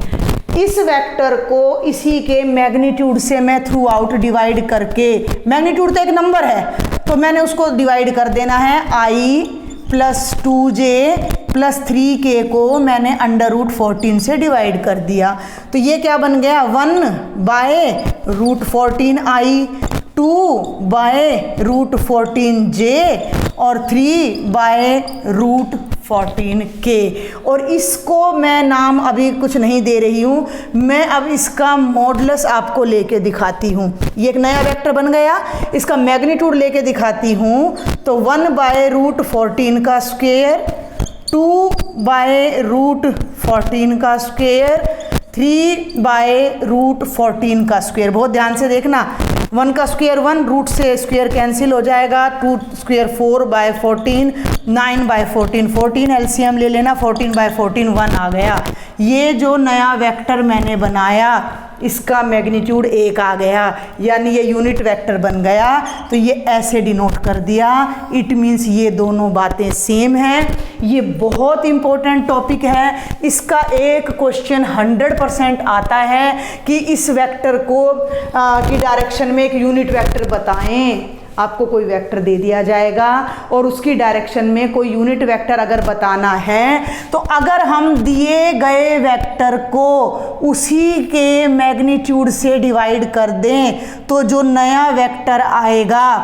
इस वेक्टर को इसी के मैग्नीट्यूड से मैं थ्रू आउट डिवाइड करके, मैग्नीट्यूड तो एक नंबर है तो मैंने उसको डिवाइड कर देना है, i + 2j + 3k को मैंने √14 से डिवाइड कर दिया। तो ये क्या बन गया, 1/√14i, 2/√14j और 3/√14k। और इसको मैं नाम अभी कुछ नहीं दे रही हूँ, मैं अब इसका मॉडुलस आपको लेके दिखाती हूँ। ये एक नया वेक्टर बन गया, इसका मैग्नीट्यूड लेके दिखाती हूँ। तो 1/√14 का स्क्वायर, 2/√14 का स्क्वायर, 3/√14 का स्क्वायर। बहुत ध्यान से देखना, 1 का स्क्वायर 1, रूट से स्क्वायर कैंसिल हो जाएगा, 2 स्क्वायर 4/14, 9/14 14, एलसीएम ले लेना, 14/14 1 आ गया। ये जो नया वेक्टर मैंने बनाया इसका मैग्नीट्यूड 1 आ गया, यानी ये यूनिट वेक्टर बन गया। तो ये ऐसे डिनोट कर दिया, इट मीन्स ये दोनों बातें सेम हैं। ये बहुत इंपॉर्टेंट टॉपिक है, इसका एक क्वेश्चन 100% आता है कि इस वेक्टर को की डायरेक्शन में एक यूनिट वेक्टर बताएं। आपको कोई वेक्टर दे दिया जाएगा और उसकी डायरेक्शन में कोई यूनिट वेक्टर अगर बताना है, तो अगर हम दिए गए वेक्टर को उसी के मैग्नीट्यूड से डिवाइड कर दें तो जो नया वेक्टर आएगा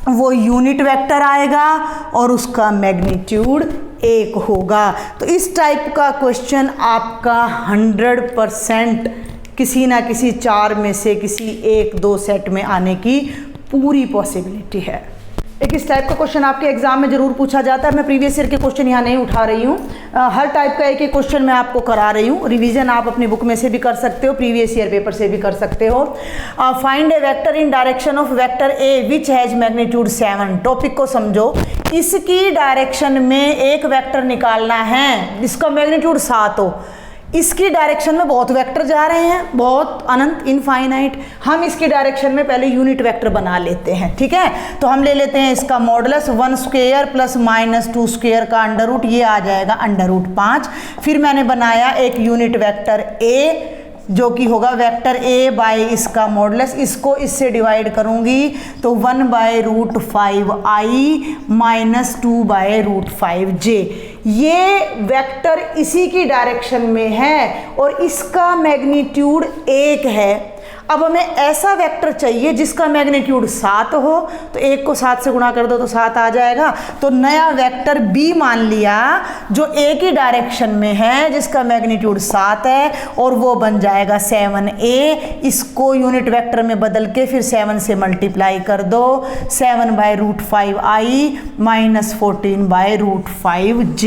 वो यूनिट वेक्टर आएगा और उसका मैग्नीट्यूड 1 होगा। तो इस टाइप का क्वेश्चन आपका 100% किसी ना किसी 4 में से किसी 1-2 सेट में आने की पूरी पॉसिबिलिटी है। एक इस टाइप का क्वेश्चन आपके एग्जाम में जरूर पूछा जाता है। मैं प्रीवियस ईयर के क्वेश्चन यहाँ नहीं उठा रही हूँ, हर टाइप का एक क्वेश्चन मैं आपको करा रही हूँ। रिवीजन आप अपनी बुक में से भी कर सकते हो, प्रीवियस ईयर पेपर से भी कर सकते हो। Find A vector in direction of vector A which has magnitude 7। Topic को समझो, इसकी डायरेक्शन में एक वेक्टर निकालना है जिसका मैग्नीट्यूड 7 हो। इसकी डायरेक्शन में बहुत वेक्टर जा रहे हैं, बहुत अनंत, इनफाइनाइट। हम इसकी डायरेक्शन में पहले यूनिट वेक्टर बना लेते हैं, ठीक है। तो हम ले लेते हैं इसका मॉडुलस, 1 स्क्वायर प्लस -2 स्क्वायर का अंडर रूट, ये आ जाएगा √5। फिर मैंने बनाया एक यूनिट वेक्टर ए जो कि होगा वेक्टर ए बाय इसका मॉडुलस, इसको इससे डिवाइड करूंगी तो 1/√5i - 2/√5j। ये वेक्टर इसी की डायरेक्शन में है और इसका मैग्नीट्यूड 1 है। अब हमें ऐसा वेक्टर चाहिए जिसका मैग्नीट्यूड 7 हो, तो 1 को 7 से गुणा कर दो तो 7 आ जाएगा। तो नया वेक्टर बी मान लिया जो एक ही डायरेक्शन में है, जिसका मैग्नीट्यूड 7 है, और वो बन जाएगा 7a। इसको यूनिट वेक्टर में बदल के फिर 7 से मल्टीप्लाई कर दो, 7/√5i - 14/√5j।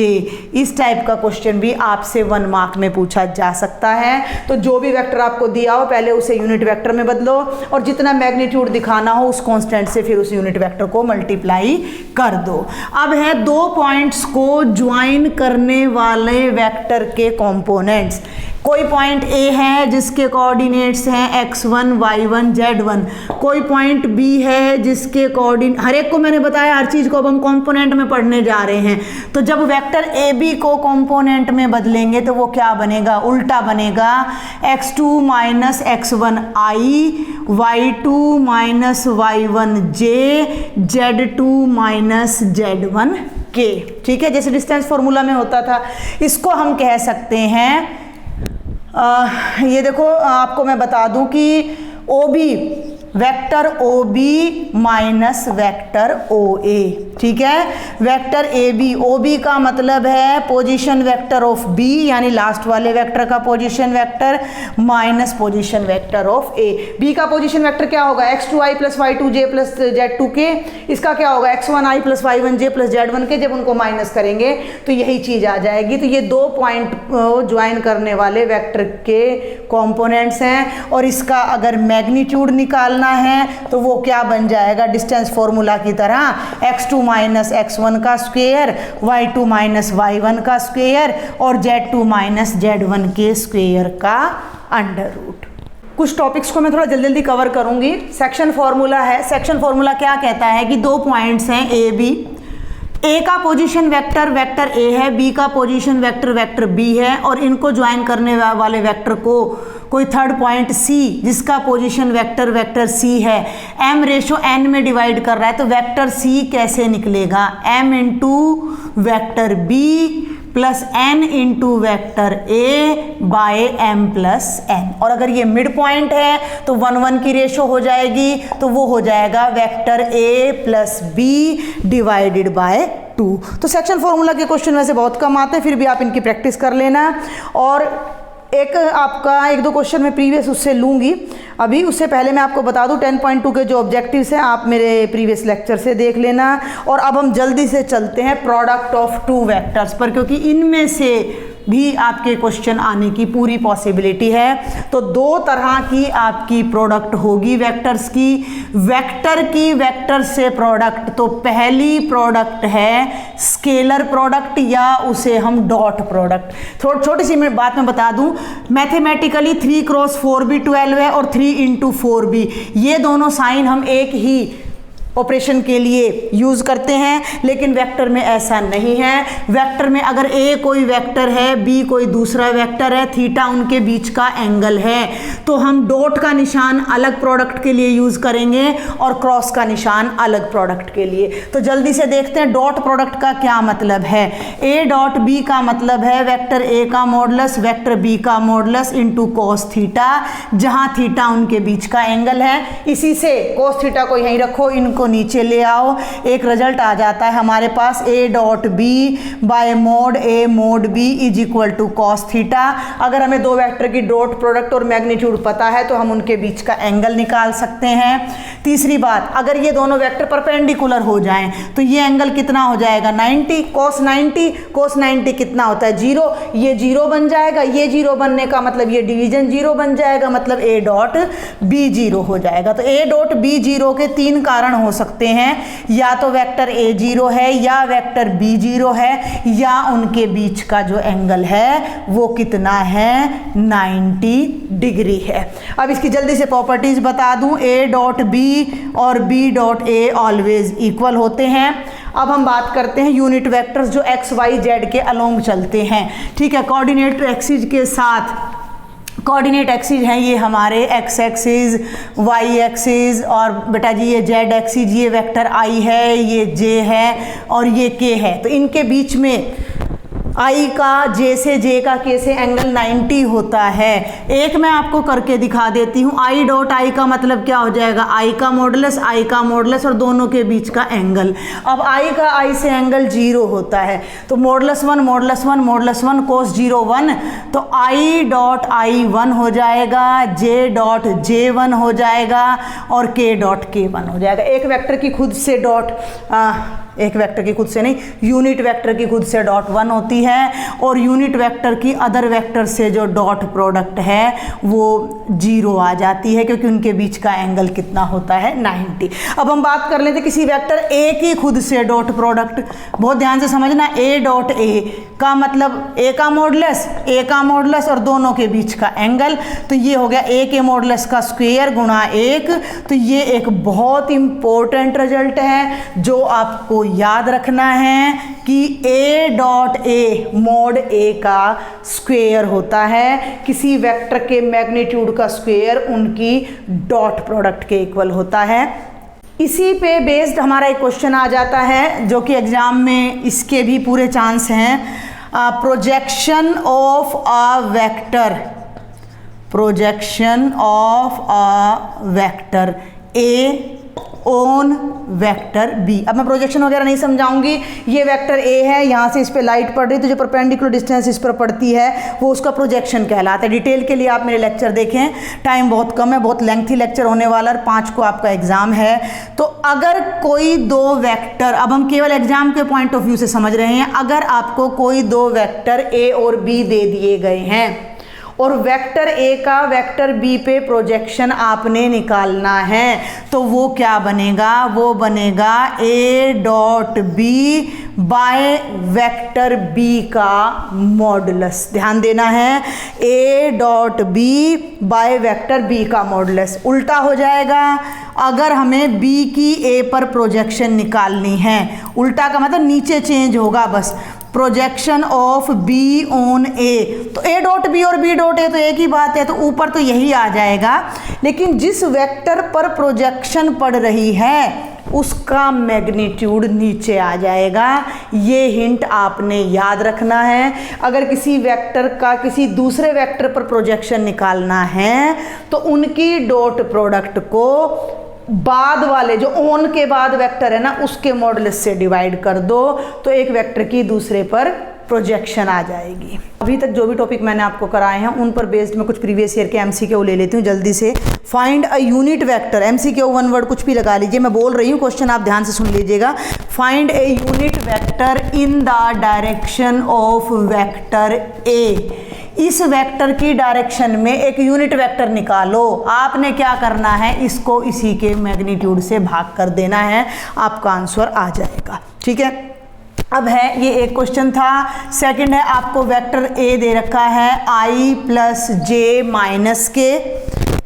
इस टाइप का क्वेश्चन भी आपसे 1 मार्क में पूछा जा सकता है। तो जो भी वेक्टर आपको दिया हो पहले उसे यूनिट वेक्टर में बदलो और जितना मैग्नीट्यूड दिखाना हो उस कांस्टेंट से फिर उस यूनिट वेक्टर को मल्टीप्लाई कर दो। अब है 2 पॉइंट्स को ज्वाइन करने वाले वेक्टर के कंपोनेंट्स। कोई पॉइंट ए है जिसके कोऑर्डिनेट्स हैं x1 y1 z1, कोई पॉइंट बी है जिसके कोऑर्डिनेट, हर एक को मैंने बताया, हर चीज को अब हम कंपोनेंट में पढ़ने जा रहे हैं। तो जब वेक्टर ए बी को कंपोनेंट में बदलेंगे तो वो क्या बनेगा, उल्टा बनेगा, x2 - x1i, y2 - y1j, z2 - z1k। ठीक है, जैसे डिस्टेंस फॉर्मूला में होता था, इसको हम कह सकते हैं ये देखो आपको मैं बता दूं कि OB vector OB minus vector OA, ठीक है। वेक्टर AB, OB का मतलब है पोजीशन वेक्टर ऑफ B, यानी लास्ट वाले वेक्टर का position vector minus position vector of A। B का पोजीशन वेक्टर क्या होगा, x2i + y2j + z2k। इसका क्या होगा, x1i + y1j + z1k। जब उनको माइनस करेंगे तो यही चीज आ जाएगी। तो ये 2 पॉइंट ज्वाइन करने वाले वेक्टर के कॉम्पोनेंट्स हैं और इसका अगर मैग्नीट्यूड निकालना निकालना है तो वो क्या बन जाएगा, डिस्टेंस फॉर्मूला की तरह x2 माइनस x1 का स्क्वायर, y2 माइनस y1 का स्क्वायर और z2 माइनस z1 के स्क्वायर का अंडर रूट। कुछ टॉपिक्स को मैं थोड़ा जल्दी जल्दी कवर करूंगी। सेक्शन फॉर्मूला है। सेक्शन फॉर्मूला क्या कहता है कि दो पॉइंट्स हैं ए बी, ए का पोजीशन वेक्टर वेक्टर ए है, बी का पोजीशन वेक्टर वेक्टर बी है और इनको ज्वाइन करने वाले वेक्टर को कोई थर्ड पॉइंट सी जिसका पोजीशन वेक्टर वेक्टर सी है m रेशो n में डिवाइड कर रहा है, तो वेक्टर सी कैसे निकलेगा, m into vector B plus n into vector A by m plus n। और अगर ये मिड पॉइंट है तो 1-1 की रेशो हो जाएगी, तो वो हो जाएगा vector a plus B divided by 2। तो सेक्शन फॉर्मूला के क्वेश्चन वैसे बहुत कम आते हैं, फिर भी आप इनकी प्रैक्टिस कर लेना। और एक आपका 1-2 क्वेश्चन मैं प्रीवियस उससे लूँगी, अभी उससे पहले मैं आपको बता दूं 10.2 के जो ऑब्जेक्टिव्स हैं आप मेरे प्रीवियस लेक्चर से देख लेना। और अब हम जल्दी से चलते हैं प्रोडक्ट ऑफ टू वेक्टर्स पर, क्योंकि इनमें से भी आपके क्वेश्चन आने की पूरी पॉसिबिलिटी है। तो दो तरह की आपकी प्रोडक्ट होगी वेक्टर्स की। वेक्टर की वेक्टर से प्रोडक्ट, तो पहली प्रोडक्ट है स्केलर प्रोडक्ट या उसे हम डॉट प्रोडक्ट। छोटी सी मैं बात में बता दूं, मैथमेटिकली 3 क्रॉस 4 भी 12 है और 3 इंटू 4 भी, ये दोनों साइन हम एक ही ऑपरेशन के लिए यूज़ करते हैं, लेकिन वेक्टर में ऐसा नहीं है। वेक्टर में अगर ए कोई वेक्टर है, बी कोई दूसरा वेक्टर है, थीटा उनके बीच का एंगल है, तो हम डॉट का निशान अलग प्रोडक्ट के लिए यूज़ करेंगे और क्रॉस का निशान अलग प्रोडक्ट के लिए। तो जल्दी से देखते हैं डॉट प्रोडक्ट का क्या मतलब है। ए डॉट बी का मतलब है वेक्टर ए का मॉडुलस वेक्टर बी का मॉडुलस इंटू कॉस थीटा, जहाँ थीटा उनके बीच का एंगल है। इसी से कॉस थीटा को यहीं रखो, इनको नीचे ले आओ, एक रिजल्ट आ जाता है हमारे पास A dot B by mod A mod B is equal to cos theta. अगर हमें दो वेक्टर की डॉट प्रोडक्ट और मैग्नीट्यूड पता है तो हम उनके बीच का एंगल निकाल सकते हैं। तीसरी बात, अगर ये दोनों वेक्टर परपेंडिकुलर हो जाएं तो ये एंगल कितना हो जाएगा 90, कॉस 90 कितना होता है 0, ये 0 बन जाएगा। ये 0 बनने का मतलब ये डिवीजन 0 बन जाएगा, मतलब ए डॉट बी 0 हो जाएगा। तो ए डॉट बी 0 के 3 कारण हो सकते हैं, या तो वेक्टर ए 0 है, या वेक्टर बी 0 है, या उनके बीच का जो एंगल है वो कितना है 90 डिग्री है। अब इसकी जल्दी से प्रॉपर्टीज बता दूं, ए डॉट बी और B dot A always equal होते हैं। अब हम बात करते हैं यूनिट वेक्टर्स जो एक्स वाई जेड के अलोंग चलते हैं, ठीक है, कोऑर्डिनेट एक्सिस के साथ। कोऑर्डिनेट एक्सिस हैं ये हमारे एक्स एक्सिस, वाई एक्सिस और बेटा जी ये जेड एक्सिस, ये वेक्टर आई है, ये जे है और ये के है। तो इनके बीच में आई का जे से जे का के से एंगल 90 होता है। एक मैं आपको करके दिखा देती हूँ, आई डॉट आई का मतलब क्या हो जाएगा, आई का मॉडुलस और दोनों के बीच का एंगल। अब आई का आई से एंगल 0 होता है, तो मॉडुलस वन कोस 0 1, तो आई डॉट आई 1 हो जाएगा, जे डॉट जे 1 हो जाएगा और के डॉट के 1 हो जाएगा। एक वेक्टर की खुद से डॉट एक वेक्टर की खुद से नहीं, यूनिट वेक्टर की खुद से डॉट 1 होती है और यूनिट वेक्टर की अदर वेक्टर से जो डॉट प्रोडक्ट है वो 0 आ जाती है, क्योंकि उनके बीच का एंगल कितना होता है 90। अब हम बात कर लेते हैं किसी वेक्टर ए की खुद से डॉट प्रोडक्ट। बहुत ध्यान से समझना, ए डॉट ए का मतलब ए का मॉडुलस और दोनों के बीच का एंगल, तो ये हो गया ए के मॉडुलस का स्क्वायर गुणा 1। तो ये एक बहुत इंपॉर्टेंट रिजल्ट है जो आपको याद रखना है कि ए डॉट ए मॉड ए का स्क्वायर होता है, किसी वेक्टर के मैग्नीट्यूड का स्क्वायर उनकी डॉट प्रोडक्ट के इक्वल होता है। इसी पे बेस्ड हमारा एक क्वेश्चन आ जाता है जो कि एग्जाम में इसके भी पूरे चांस हैं। Projection of a vector A on vector B. अब मैं प्रोजेक्शन वगैरह नहीं समझाऊंगी, ये वेक्टर ए है, यहाँ से इस पे लाइट पड़ रही है तो जो परपेंडिकुलर डिस्टेंस इस पर पड़ती है वो उसका प्रोजेक्शन कहलाता है। डिटेल के लिए आप मेरे लेक्चर देखें, टाइम बहुत कम है, बहुत लेंथी लेक्चर होने वाला है, 5 को आपका एग्जाम है। तो अगर कोई दो वेक्टर, अब हम केवल एग्जाम के पॉइंट ऑफ व्यू से समझ रहे हैं, अगर आपको कोई दो वेक्टर ए और बी दे दिए गए हैं और वेक्टर ए का वेक्टर बी पे प्रोजेक्शन आपने निकालना है, तो वो क्या बनेगा, वो बनेगा A dot B by vector B का मॉडुलस। ध्यान देना है, A dot B by vector B का मॉडुलस। उल्टा हो जाएगा अगर हमें बी की ए पर प्रोजेक्शन निकालनी है, उल्टा का मतलब नीचे चेंज होगा बस, प्रोजेक्शन ऑफ बी ऑन ए, तो ए डॉट बी और बी डॉट ए तो एक ही बात है, तो ऊपर तो यही आ जाएगा, लेकिन जिस वेक्टर पर प्रोजेक्शन पड़ रही है उसका मैग्नीट्यूड नीचे आ जाएगा। ये हिंट आपने याद रखना है। अगर किसी वेक्टर का किसी दूसरे वेक्टर पर प्रोजेक्शन निकालना है तो उनकी डॉट प्रोडक्ट को बाद वाले जो ऑन के बाद वेक्टर है ना उसके मॉडुलस से डिवाइड कर दो, तो एक वेक्टर की दूसरे पर प्रोजेक्शन आ जाएगी। अभी तक जो भी टॉपिक मैंने आपको कराए हैं उन पर बेस्ड में कुछ प्रीवियस ईयर के एमसीक्यू ले लेती हूँ जल्दी से। Find a unit vector, MCQ one word कुछ भी लगा लीजिए, मैं बोल रही हूँ क्वेश्चन आप ध्यान से सुन लीजिएगा। Find A unit vector in the direction of vector ए। इस वेक्टर की डायरेक्शन में एक यूनिट वेक्टर निकालो। आपने क्या करना है, इसको इसी के मैग्नीट्यूड से भाग कर देना है, आपका आंसर आ जाएगा। ठीक है, अब है ये एक क्वेश्चन था। सेकंड है, आपको वेक्टर ए दे रखा है i plus J minus K,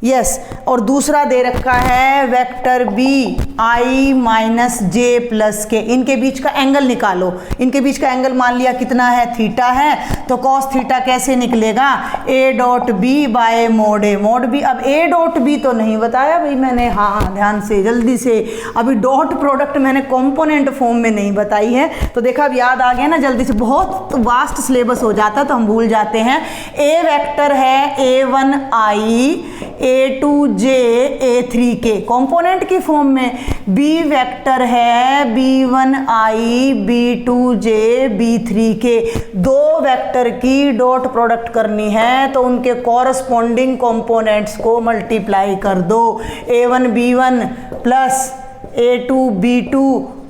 yes, और दूसरा दे रखा है vector B i minus J plus K. इनके बीच का एंगल निकालो। इनके बीच का एंगल मान लिया कितना है, थीटा है, तो कॉस थीटा कैसे निकलेगा, A dot B by mod A. Mod B, अब ए डॉट बी तो नहीं बताया भाई मैंने, हाँ ध्यान से जल्दी से, अभी डॉट प्रोडक्ट मैंने कंपोनेंट फॉर्म में नहीं बताई है, तो देखा अब याद आ गया ना जल्दी से, बहुत वास्ट सिलेबस हो जाता तो हम भूल जाते हैं। ए वेक्टर है a1i a2j a3k कंपोनेंट की फॉर्म में, बी वेक्टर है b1i b2j b3k। दो वेक्टर की डॉट प्रोडक्ट करनी है तो उनके कॉरस्पॉन्डिंग कंपोनेंट्स को मल्टीप्लाई कर दो, a1 b1 plus a2 b2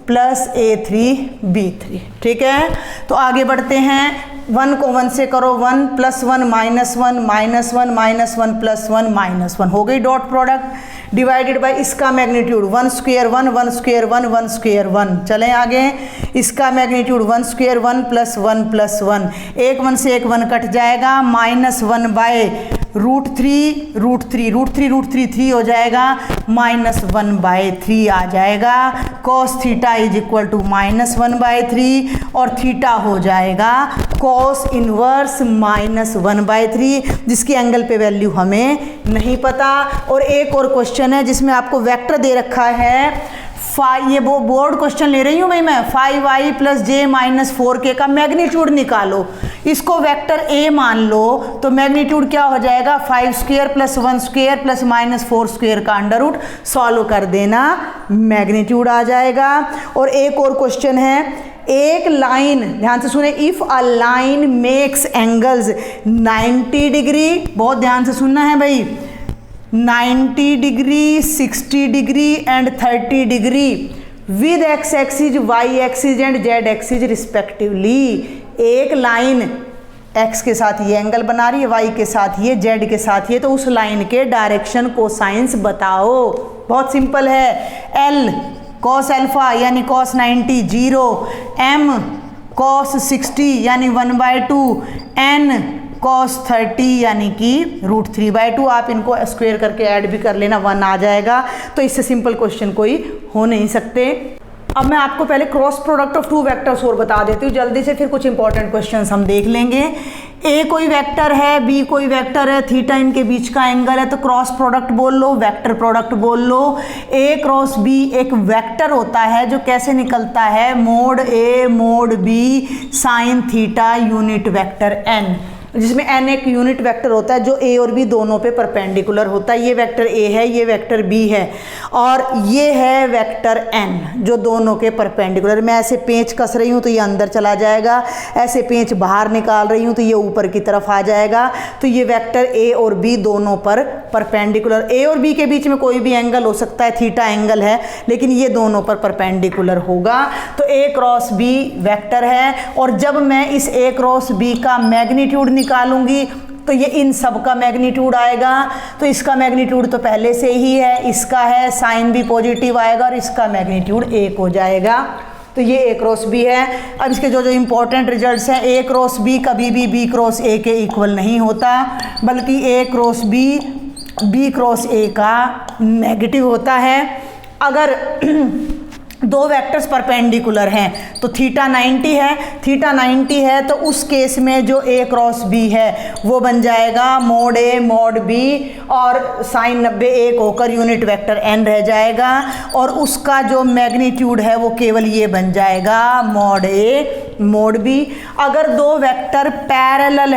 plus a3 b3। ठीक है, तो आगे बढ़ते हैं। 1 को 1 से करो, 1 plus 1 minus 1 minus 1 minus 1 plus 1 minus 1 हो गई डॉट प्रोडक्ट, डिवाइडेड बाय इसका मैग्नीट्यूड 1 स्क्वायर 1 1 स्क्वायर 1 1 स्क्वायर 1। चलें आगे, इसका मैग्नीट्यूड 1 स्क्वायर 1 प्लस 1 प्लस 1, एक 1 से एक 1 कट जाएगा, minus 1 by root 3 root 3 root 3 root 3 3 हो जाएगा, माइनस 1 बाय 3 आ जाएगा। Cos theta is equal to minus 1 by 3 और थीटा हो जाएगा कॉस इनवर्स माइनस 1 बाय 3, जिसकी एंगल पे वैल्यू हमें नहीं पता। और एक और क्वेश्चन है जिसमें आपको वेक्टर दे रखा है ये वो बोर्ड क्वेश्चन ले रही हूँ भाई मैं, 5i plus J minus 4k का मैग्नीट्यूड निकालो। इसको वेक्टर ए मान लो तो मैग्नीट्यूड क्या हो जाएगा, 5 square plus 1 square plus minus 4 square का अंडर रूट, सॉल्व कर देना मैग्नीट्यूड आ जाएगा। और एक और क्वेश्चन है, एक लाइन, ध्यान से सुने, if a line makes angles 90 degree, बहुत ध्यान से सुनना है भाई, 90 degree 60 degree and 30 degree with X axis Y axis and Z axis respectively. एक लाइन एक्स के साथ ये एंगल बना रही है, वाई के साथ ये, जेड के साथ ये, तो उस लाइन के डायरेक्शन कोसाइंस बताओ। बहुत सिंपल है, एल कॉस अल्फा यानी कॉस 90 0, एम कॉस 60 यानी 1/2, एन कॉस 30 यानी कि रूट 3/2। आप इनको स्क्वायर करके ऐड भी कर लेना, 1 आ जाएगा। तो इससे सिंपल क्वेश्चन कोई हो नहीं सकते। अब मैं आपको पहले क्रॉस प्रोडक्ट ऑफ 2 वेक्टर्स और बता देती हूँ जल्दी से, फिर कुछ इंपॉर्टेंट क्वेश्चंस हम देख लेंगे। ए कोई वेक्टर है, बी कोई वेक्टर है, थीटा इनके बीच का एंगल है, तो क्रॉस प्रोडक्ट बोल लो, वेक्टर प्रोडक्ट बोल लो। ए क्रॉस बी एक वेक्टर होता है जो कैसे निकलता है, mod A mod B sine theta unit vector N, जिसमें एन एक यूनिट वेक्टर होता है जो ए और बी दोनों पे परपेंडिकुलर होता है। ये वेक्टर ए है, ये वेक्टर बी है, और ये है वेक्टर एन जो दोनों के परपेंडिकुलर। मैं ऐसे पेंच कस रही हूँ तो ये अंदर चला जाएगा, ऐसे पेंच बाहर निकाल रही हूँ तो ये ऊपर की तरफ आ जाएगा। तो ये वेक्टर ए और बी दोनों पर परपेंडिकुलर, ए और बी के बीच में कोई भी एंगल हो सकता है, थीटा एंगल है, लेकिन ये दोनों पर परपेंडिकुलर होगा। तो ए क्रॉस बी वेक्टर है, और जब मैं इस ए क्रॉस बी का मैग्नीट्यूड निकालूंगी तो ये इन सब का मैग्नीट्यूड आएगा। तो इसका मैग्नीट्यूड तो पहले से ही है, इसका है, साइन भी पॉजिटिव आएगा और इसका मैग्नीट्यूड 1 हो जाएगा। तो ये A क्रॉस B है। अब इसके जो इंपॉर्टेंट रिजल्ट्स हैं, A क्रॉस B कभी भी B क्रॉस A के इक्वल नहीं होता, बल्कि A cross B cross A का नेगेटिव होता है। अगर दो वेक्टर्स परपेंडिकुलर हैं तो थीटा 90 है तो उस केस में जो A क्रॉस B है वो बन जाएगा मोड A मोड B और साइन 90 1 होकर यूनिट वेक्टर n रह जाएगा और उसका जो मैग्नीट्यूड है वो केवल ये बन जाएगा मोड A मोड B। अगर दो वेक्टर पैरेलल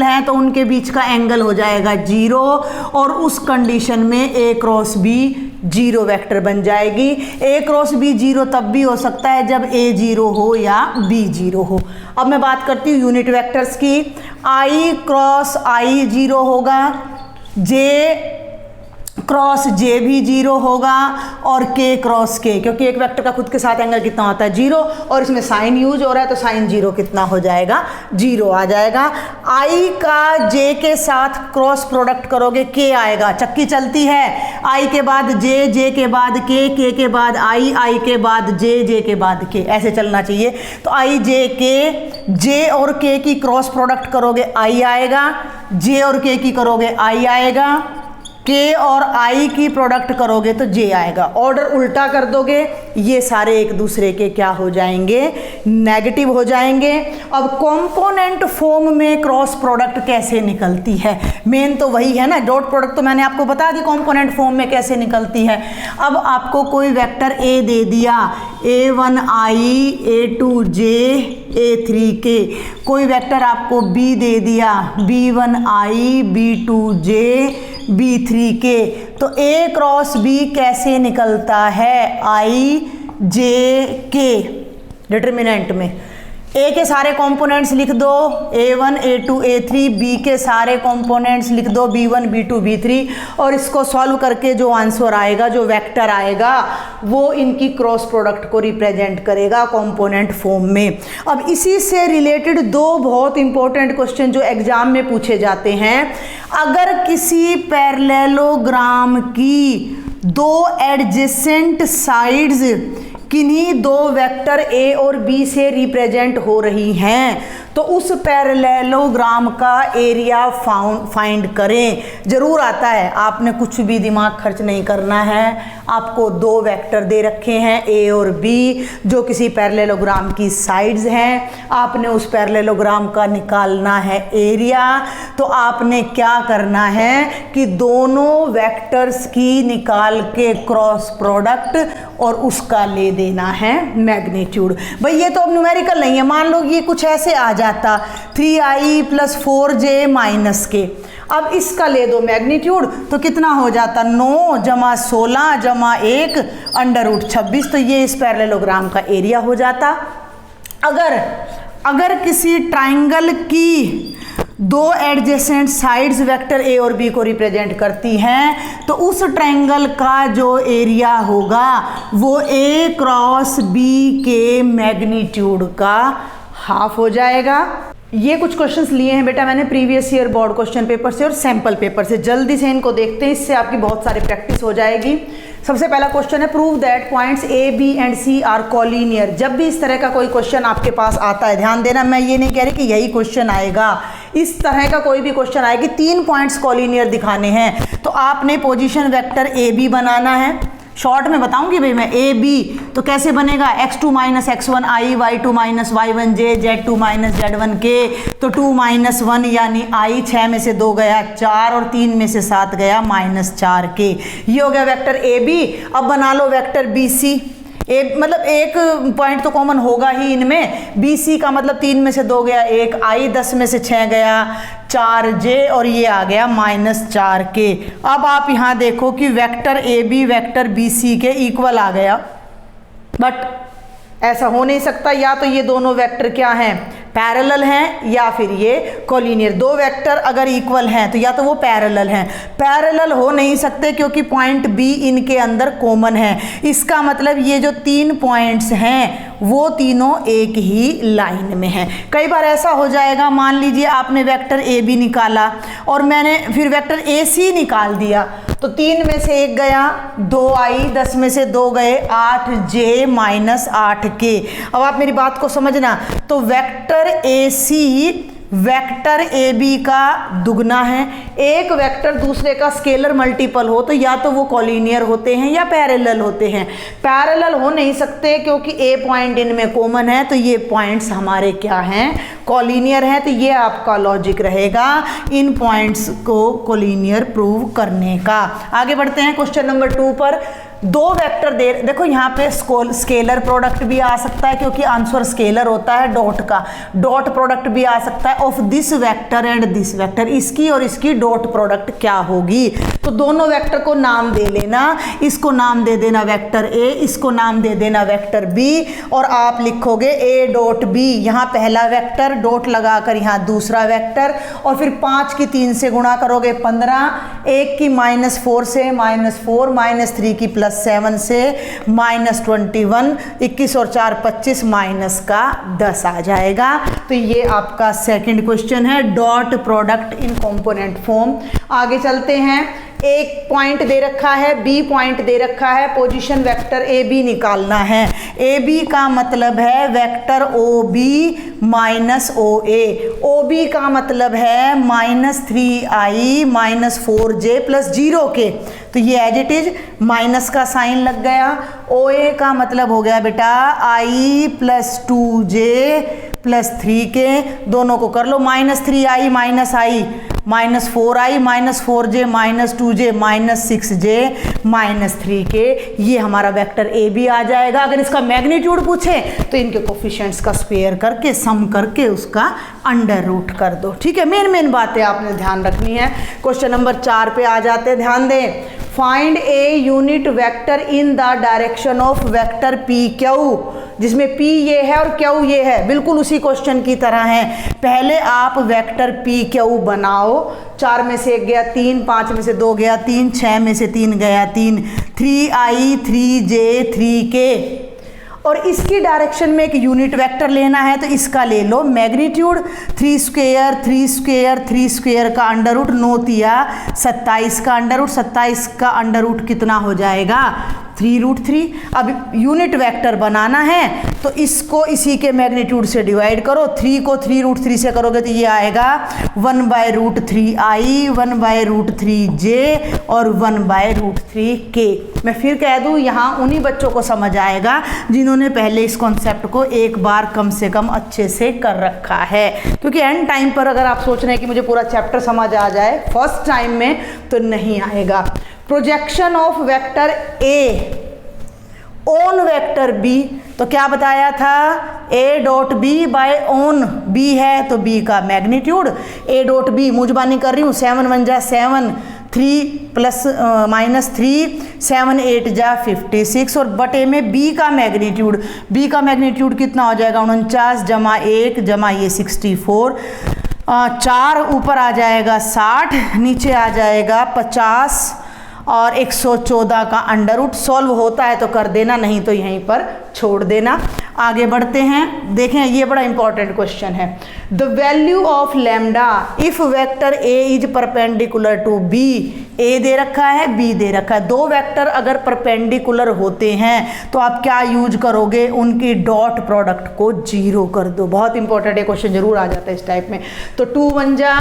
हैं तो उनके बीच का एंगल हो जाएगा 0 और उस कंडीशन में A क्रॉस B 0 वेक्टर बन जाएगी। A क्रॉस B 0 तब भी हो सकता है जब A 0 हो या B 0 हो। अब मैं बात करती हूँ यूनिट वेक्टर्स की। I क्रॉस I 0 होगा, J क्रॉस J भी 0 होगा और K क्रॉस K, क्योंकि एक वेक्टर का खुद के साथ एंगल कितना होता है 0 और इसमें साइन यूज हो रहा है तो साइन 0 कितना हो जाएगा 0 आ जाएगा। I का J के साथ क्रॉस प्रोडक्ट करोगे K आएगा, चक्की चलती है, I के बाद J, J के बाद K, K के बाद I के बाद J, J के बाद K, ऐसे चलना चाहिए। तो I J K, J और K की क्रॉस प्रोडक्ट करोगे I आएगा, J और K की करोगे I आएगा, K और I की प्रोडक्ट करोगे तो J आएगा। ऑर्डर उल्टा कर दोगे ये सारे एक दूसरे के क्या हो जाएंगे नेगेटिव हो जाएंगे। अब कंपोनेंट फॉर्म में क्रॉस प्रोडक्ट कैसे निकलती है, मेन तो वही है ना, डॉट प्रोडक्ट तो मैंने आपको बता दी कंपोनेंट फॉर्म में कैसे निकलती है। अब आपको कोई वेक्टर A दे दिया, A1I A2J A3K, कोई वेक्टर आपको B दे दिया, B1I B2J B3K, तो A क्रॉस B कैसे निकलता है I J K डिटर्मिनेंट में। A के सारे कंपोनेंट्स लिख दो, A1 A2 A3, B के सारे कंपोनेंट्स लिख दो, B1 B2 B3, और इसको सॉल्व करके जो आंसर आएगा, जो वेक्टर आएगा, वो इनकी क्रॉस प्रोडक्ट को रिप्रेजेंट करेगा कंपोनेंट फॉर्म में। अब इसी से रिलेटेड दो बहुत इंपॉर्टेंट क्वेश्चन जो एग्जाम में पूछे जाते हैं। अगर किसी पैरेललोग्राम की दो एडजेसेंट साइड्स किन्हीं दो वेक्टर A और B से रिप्रेजेंट हो रही हैं तो उस पैरेललोग्राम का एरिया फाइंड करें। जरूर आता है, आपने कुछ भी दिमाग खर्च नहीं करना है। आपको दो वेक्टर दे रखे हैं A और B जो किसी पैरेललोग्राम की साइड्स हैं, आपने उस पैरेललोग्राम का निकालना है एरिया। तो आपने क्या करना है कि दोनों वेक्टर्स की निकाल के क्रॉस प्रोडक्ट और उसका ले देना है मैग्नीट्यूड। भाई ये तो अब न्यूमेरिकल नहीं है, मान लो ये कुछ ऐसे आ जाता 3I + 4J - K। अब इसका ले दो मैग्नीट्यूड तो कितना हो जाता 9 + 16 + 1 √26, तो ये इस पैरेललोग्राम का एरिया हो जाता। अगर किसी ट्राइंगल की दो एडजेसेंट साइड्स वेक्टर A और B को रिप्रेजेंट करती हैं तो उस ट्रायंगल का जो एरिया होगा वो A क्रॉस B के मैग्नीट्यूड का हाफ हो जाएगा। ये कुछ क्वेश्चंस लिए हैं बेटा मैंने previous year board question paper से और सैंपल पेपर से। जल्दी से इनको देखते हैं, इससे आपकी बहुत सारी प्रैक्टिस हो जाएगी। सबसे पहला क्वेश्चन है prove that points A, B and C are collinear. जब भी इस तरह का कोई क्वेश्चन आपके पास आता है, ध्यान देना, मैं ये नहीं कह रही कि यही क्वेश्चन आएगा, इस तरह का कोई भी क्वेश्चन आएगी, 3 पॉइंट्स कोलिनियर दिखाने हैं तो आपने पोजीशन वेक्टर A B बनाना है। शॉर्ट में बताऊंगी भाई मैं A B, तो कैसे बनेगा x2 - x1 I, y2 - y1 j, z2 - z1 k, तो 2 - 1 यानी I, 6 में से 2 गया 4 और 3 में से 7 गया -4 k। ये हो गया वेक्टर A B। अब बना लो वेक्टर B C। मतलब एक पॉइंट तो कॉमन होगा ही इनमें, BC का मतलब 3 में से 2 गया 1 I, 10 में से 6 गया 4 J और ये आ गया -4 K। अब आप यहाँ देखो कि वेक्टर AB वेक्टर BC के इक्वल आ गया, बट ऐसा हो नहीं सकता। या तो ये दोनों वेक्टर क्या हैं पैरेलल हैं या फिर ये कोलिनियर। दो वेक्टर अगर इक्वल हैं तो या तो वो पैरेलल हैं, पैरेलल हो नहीं सकते क्योंकि पॉइंट बी इनके अंदर कॉमन है। इसका मतलब ये जो 3 पॉइंट्स हैं वो तीनों एक ही लाइन में हैं। कई बार ऐसा हो जाएगा, मान लीजिए आपने वेक्टर ए बी निकाला और मैंने फिर वेक्टर ए सी निकाल दिया, तो 3 में से 1 गया, 2 आई, 10 में से 2 गए, 8j माइनस 8k। अब आप मेरी बात को समझना, तो vector A C vector A B का दुगना है। एक वेक्टर दूसरे का स्केलर मल्टीपल हो तो या तो वो कॉलिनियर होते हैं या पैरेलल होते हैं। पैरेलल हो नहीं सकते क्योंकि ए पॉइंट इनमें कॉमन है, तो ये पॉइंट्स हमारे क्या हैं, कॉलिनियर हैं। तो ये आपका लॉजिक रहेगा इन पॉइंट्स को कॉलिनियर प्रूव करने का। आगे बढ़ते हैं क्वेश्चन नंबर 2 पर। दो वेक्टर देखो यहाँ पे स्केलर प्रोडक्ट भी आ सकता है क्योंकि आंसर स्केलर होता है डॉट का, डॉट प्रोडक्ट भी आ सकता है of this vector and this vector. इसकी और इसकी डॉट प्रोडक्ट क्या होगी, तो दोनों वेक्टर को नाम दे लेना, इसको नाम दे देना वेक्टर ए, इसको नाम दे देना वेक्टर बी, और आप लिखोगे ए डॉट बी, यहाँ पहला वेक्टर डॉट लगाकर यहाँ दूसरा वेक्टर, और फिर 5 की 3 से गुणा करोगे 15, 1 की -4 से -4, -3 की +7 से -21, 21 और 4 25, माइनस का 10 आ जाएगा। तो ये आपका सेकंड क्वेश्चन है, dot product in component form. आगे चलते हैं। एक पॉइंट दे रखा है, बी पॉइंट दे रखा है, पोजीशन वेक्टर ए बी निकालना है। ए बी का मतलब है vector O B minus O ए, ओ बी का मतलब है -3i -4j + 0k, तो ये एज इट इज माइनस का साइन लग गया। ओ ए का मतलब हो गया बेटा i + 2j + 3k, दोनों को कर लो, -3i -i -4i -4j -2j -6j -3k, ये हमारा वेक्टर ए बी आ जाएगा। अगर इसका मैग्नीट्यूड पूछे तो इनके कोफिशिएंट्स का स्क्वायर करके सम करके उसका अंडर रूट कर दो। ठीक है, मेन बातें आपने ध्यान रखनी है। क्वेश्चन नंबर 4 पे आ जाते हैं, ध्यान दें। Find A unit vector in the direction of vector P Q, जिसमें p ये है और q ये है, बिल्कुल उसी क्वेश्चन की तरह है। पहले आप वेक्टर p q बनाओ, 4 में से 1 गया 3, 5 में से 2 गया 3, 6 में से 3 गया 3, 3i 3j 3k, और इसकी डायरेक्शन में एक यूनिट वेक्टर लेना है तो इसका ले लो मैग्नीट्यूड 3 स्क्वायर 3 स्क्वायर 3 स्क्वायर का अंडर रूट 9 तिया 27 का अंडर रूट, 27 का अंडर रूट कितना हो जाएगा 3√3। अब यूनिट वेक्टर बनाना है तो इसको इसी के मैग्नीट्यूड से डिवाइड करो, 3 को 3√3 से करोगे तो ये आएगा 1/√3i 1/√3j और 1/√3k। मैं फिर कह दूँ, यहाँ उन्हीं बच्चों को समझ आएगा जिन्होंने पहले इस कॉन्सेप्ट को एक बार कम से कम अच्छे से कर रखा है, क्योंकि एंड टाइम पर अगर आप सोच रहे हैं कि मुझे पूरा चैप्टर समझ आ जाए फर्स्ट टाइम में तो नहीं आएगा। Projection of vector A on vector B, तो क्या बताया था, A dot B by on B है तो बी का मैग्नीट्यूड, ए डॉट बी मुझबानी कर रही हूँ, 7 1 जा 7, 3 + -3 7 8 जा 56, और बटे में बी का मैग्नीट्यूड, बी का मैग्नीट्यूड कितना हो जाएगा 49 जमा 1 जमा ये 64, 4 ऊपर आ जाएगा 60, नीचे आ जाएगा 50 और 114 का अंडर रूट। सॉल्व होता है तो कर देना, नहीं तो यहीं पर छोड़ देना। आगे बढ़ते हैं, देखें ये बड़ा इंपॉर्टेंट क्वेश्चन है। The value of lambda if vector A is perpendicular to B, A दे रखा है बी दे रखा है, दो वेक्टर अगर परपेंडिकुलर होते हैं तो आप क्या यूज करोगे, उनकी डॉट प्रोडक्ट को 0 कर दो। बहुत इंपॉर्टेंट है, क्वेश्चन जरूर आ जाता है इस टाइप में। तो 2 1 जा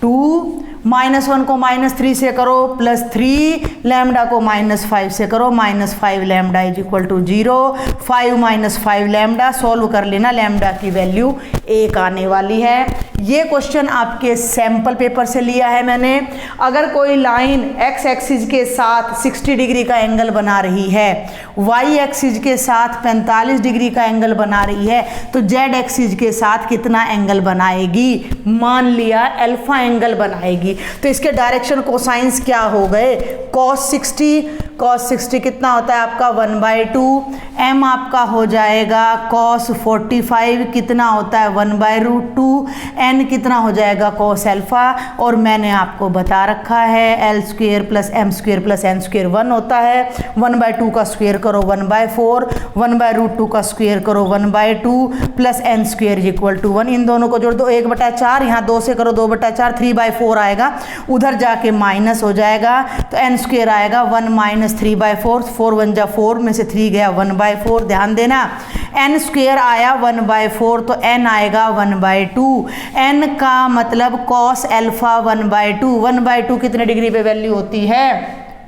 2, -1 को -3 से करो +3, लैम्डा को -5 से करो -5 lambda is equal to 0, 5 - 5 lambda, solve कर लेना, लैम्डा की वैल्यू 1 आने वाली है। ये क्वेश्चन आपके सैंपल पेपर से लिया है मैंने। अगर कोई लाइन x एक्सिस के साथ 60 डिग्री का एंगल बना रही है, y एक्सिस के साथ 45 डिग्री का एंगल बना रही है, तो z एक्सिस के साथ कितना एंगल बनाएगी, मान लिया अल्फा एंगल बनाएगी। तो इसके डायरेक्शन कोसाइंस क्या हो गए, cos 60 कितना होता है आपका 1/2, m आपका हो जाएगा cos 45 कितना होता है 1/√2, n कितना हो जाएगा cos अल्फा, और मैंने आपको बता रखा है l² + m² + n² 1 होता है, 1/2 का स्क्वायर करो 1/4, 1/√2 का स्क्वायर करो 1/2 + n² = 1, इन दोनों को जोड़ दो 1/4, यहाँ 2 से करो 2/4, 3/4 आएगा, उधर जाके माइनस हो जाएगा तो n² आएगा 1 - 3/4, 4 × 1 = 4 में से 3 गया 1/4, ध्यान देना n² आया 1/4 तो n आएगा 1/2, n का मतलब cos अल्फा 1/2, 1/2 कितने डिग्री पे वैल्यू होती है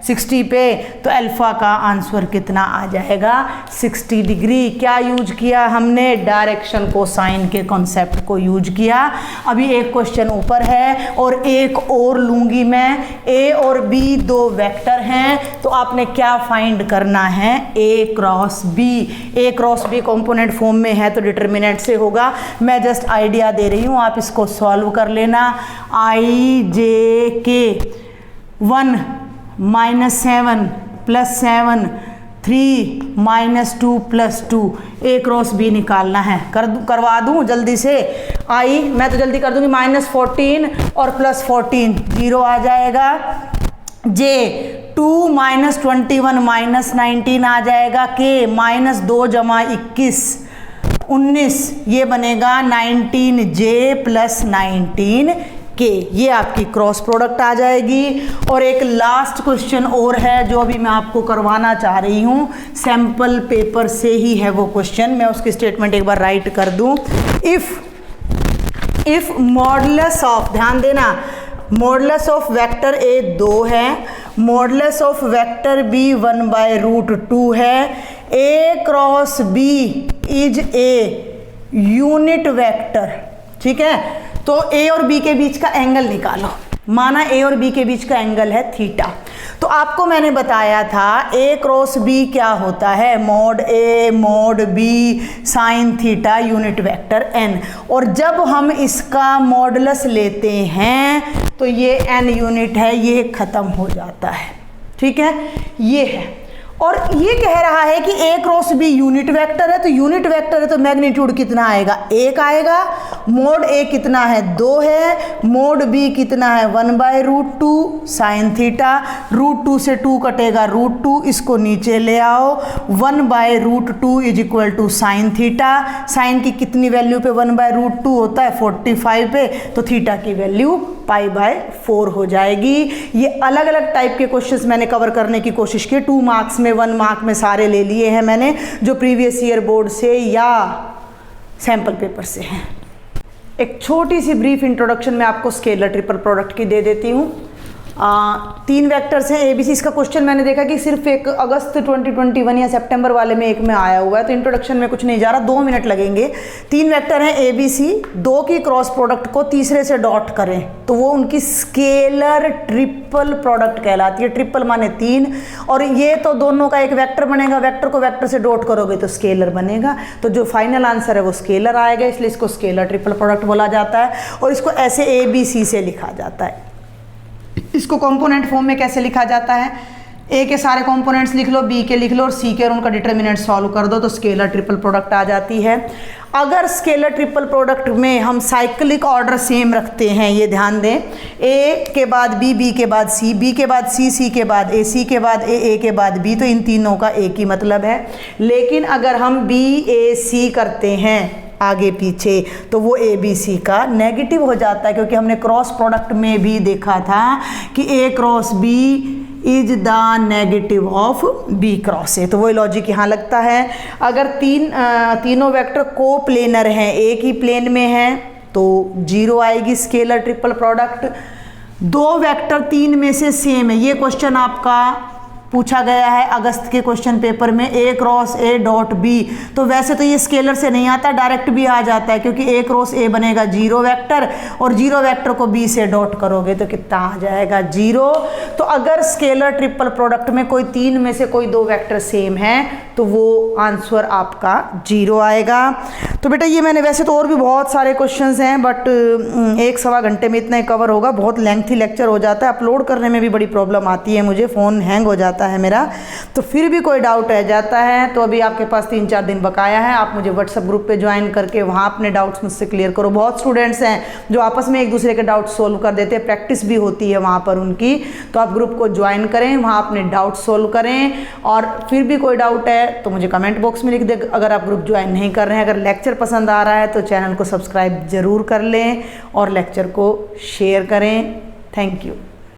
60 पे, तो अल्फा का आंसर कितना आ जाएगा 60 डिग्री। क्या यूज किया हमने, डायरेक्शन कोसाइन के कॉन्सेप्ट को यूज किया। अभी एक क्वेश्चन ऊपर है और एक और लूंगी मैं, ए और बी दो वेक्टर हैं, तो आपने क्या फाइंड करना है, A cross B component form में है तो डिटर्मिनेंट से होगा, मैं जस्ट आइडिया दे रही हूँ, आप इसको सॉल्व कर लेना। IJK 1 - 7 + 7 3 - 2 + 2, ए क्रॉस बी निकालना है, करवा दूं जल्दी से, मैं तो जल्दी कर दूंगी, -14 और +14 0 आ जाएगा, जे 2 - 21 - 19 आ जाएगा, के -2 + 21 19, ये बनेगा 19J + 19K, ये आपकी क्रॉस प्रोडक्ट आ जाएगी। और एक लास्ट क्वेश्चन और है जो अभी मैं आपको करवाना चाह रही हूँ, सैंपल पेपर से ही है वो क्वेश्चन, मैं उसकी स्टेटमेंट एक बार राइट कर दूँ। इफ मॉडुलस ऑफ, ध्यान देना, मॉडुलस ऑफ वेक्टर ए 2 है, मॉडुलस ऑफ वेक्टर बी 1/√2 है, A cross B is a unit vector, ठीक है, तो ए और बी के बीच का एंगल निकालो, माना ए और बी के बीच का एंगल है थीटा, तो आपको मैंने बताया था ए क्रॉस बी क्या होता है, mod A mod B sin theta unit vector n, और जब हम इसका मॉडुलस लेते हैं तो ये n यूनिट है, ये खत्म हो जाता है, ठीक है, ये है। और ये कह रहा है कि ए क्रॉस बी यूनिट वेक्टर है, तो यूनिट वेक्टर है तो मैग्नीट्यूड कितना आएगा, 1 आएगा, मोड ए कितना है 2 है, मोड बी कितना है 1/√2 साइन थीटा, √2 से 2 कटेगा √2, इसको नीचे ले आओ, 1/√2 = साइन थीटा, साइन की कितनी वैल्यू पे 1/√2 होता है 45 पे, तो थीटा की वैल्यू π/4 हो जाएगी। ये अलग अलग टाइप के क्वेश्चंस मैंने कवर करने की कोशिश की, 2 मार्क्स में 1 मार्क में सारे ले लिए हैं मैंने, जो प्रीवियस ईयर बोर्ड से या सैंपल पेपर से हैं। एक छोटी सी ब्रीफ इंट्रोडक्शन मैं आपको स्केलर ट्रिपल प्रोडक्ट की दे देती हूँ। 3 वेक्टर्स हैं ABC, इसका क्वेश्चन मैंने देखा कि सिर्फ एक अगस्त 2021 या सितंबर वाले में एक में आया हुआ है, तो इंट्रोडक्शन में कुछ नहीं जा रहा, 2 मिनट लगेंगे। 3 वेक्टर हैं ABC, 2 की क्रॉस प्रोडक्ट को तीसरे से डॉट करें तो वो उनकी स्केलर ट्रिपल प्रोडक्ट कहलाती है, ट्रिपल माने 3, और ये तो दोनों का एक वेक्टर बनेगा, वेक्टर को वेक्टर से डॉट करोगे तो स्केलर बनेगा, तो जो फाइनल आंसर है वो स्केलर आएगा, इसलिए इसको स्केलर ट्रिपल प्रोडक्ट बोला जाता है। और इसको ऐसे ABC से लिखा जाता है। इसको कंपोनेंट फॉर्म में कैसे लिखा जाता है, ए के सारे कंपोनेंट्स लिख लो, बी के लिख लो और सी के और उनका डिटर्मिनेंट सॉल्व कर दो तो स्केलर ट्रिपल प्रोडक्ट आ जाती है। अगर स्केलर ट्रिपल प्रोडक्ट में हम साइक्लिक ऑर्डर सेम रखते हैं, ये ध्यान दें, ए के बाद बी, बी के बाद सी, बी के बाद सी, सी के बाद ए, सी के बाद ए के बाद बी, तो इन तीनों का एक ही मतलब है। लेकिन अगर हम BAC करते हैं आगे पीछे तो वो ABC का नेगेटिव हो जाता है, क्योंकि हमने क्रॉस प्रोडक्ट में भी देखा था कि A cross B is the negative of B cross A, तो वही लॉजिक यहाँ लगता है। अगर तीनों वेक्टर को प्लेनर हैं, एक ही प्लेन में हैं तो 0 आएगी स्केलर ट्रिपल प्रोडक्ट। 2 वेक्टर 3 में से सेम है, ये क्वेश्चन आपका पूछा गया है अगस्त के क्वेश्चन पेपर में, A cross A dot B, तो वैसे तो ये स्केलर से नहीं आता, डायरेक्ट भी आ जाता है, क्योंकि A क्रॉस A बनेगा 0 वेक्टर और 0 वेक्टर को B से डॉट करोगे तो कितना आ जाएगा 0। तो अगर स्केलर ट्रिपल प्रोडक्ट में कोई 3 में से कोई 2 वेक्टर सेम है तो वो आंसर आपका 0 आएगा। तो बेटा ये मैंने, वैसे तो और भी बहुत सारे क्वेश्चंस हैं बट 1-1.25 घंटे में इतना ही कवर होगा। बहुत लेंथी लेक्चर हो जाता है, अपलोड करने में भी बड़ी प्रॉब्लम आती है मुझे, फ़ोन हैंग हो जाता है मेरा। तो फिर भी कोई डाउट रह जाता है तो अभी आपके पास 3-4 दिन बकाया है, आप मुझे व्हाट्सएप ग्रुप पे ज्वाइन करके वहाँ अपने डाउट्स मुझसे क्लियर करो। बहुत स्टूडेंट्स हैं जो आपस में एक दूसरे के डाउट सोल्व कर देते हैं, प्रैक्टिस भी होती है वहाँ पर उनकी। तो आप ग्रुप को ज्वाइन करें, वहाँ अपने डाउट सोल्व करें, और फिर भी कोई डाउट है तो मुझे कमेंट बॉक्स में लिख दे। अगर आप ग्रुप ज्वाइन नहीं कर रहे हैं, अगर लेक्चर पसंद आ रहा है तो चैनल को सब्सक्राइब ज़रूर कर लें और लेक्चर को शेयर करें। Thank you.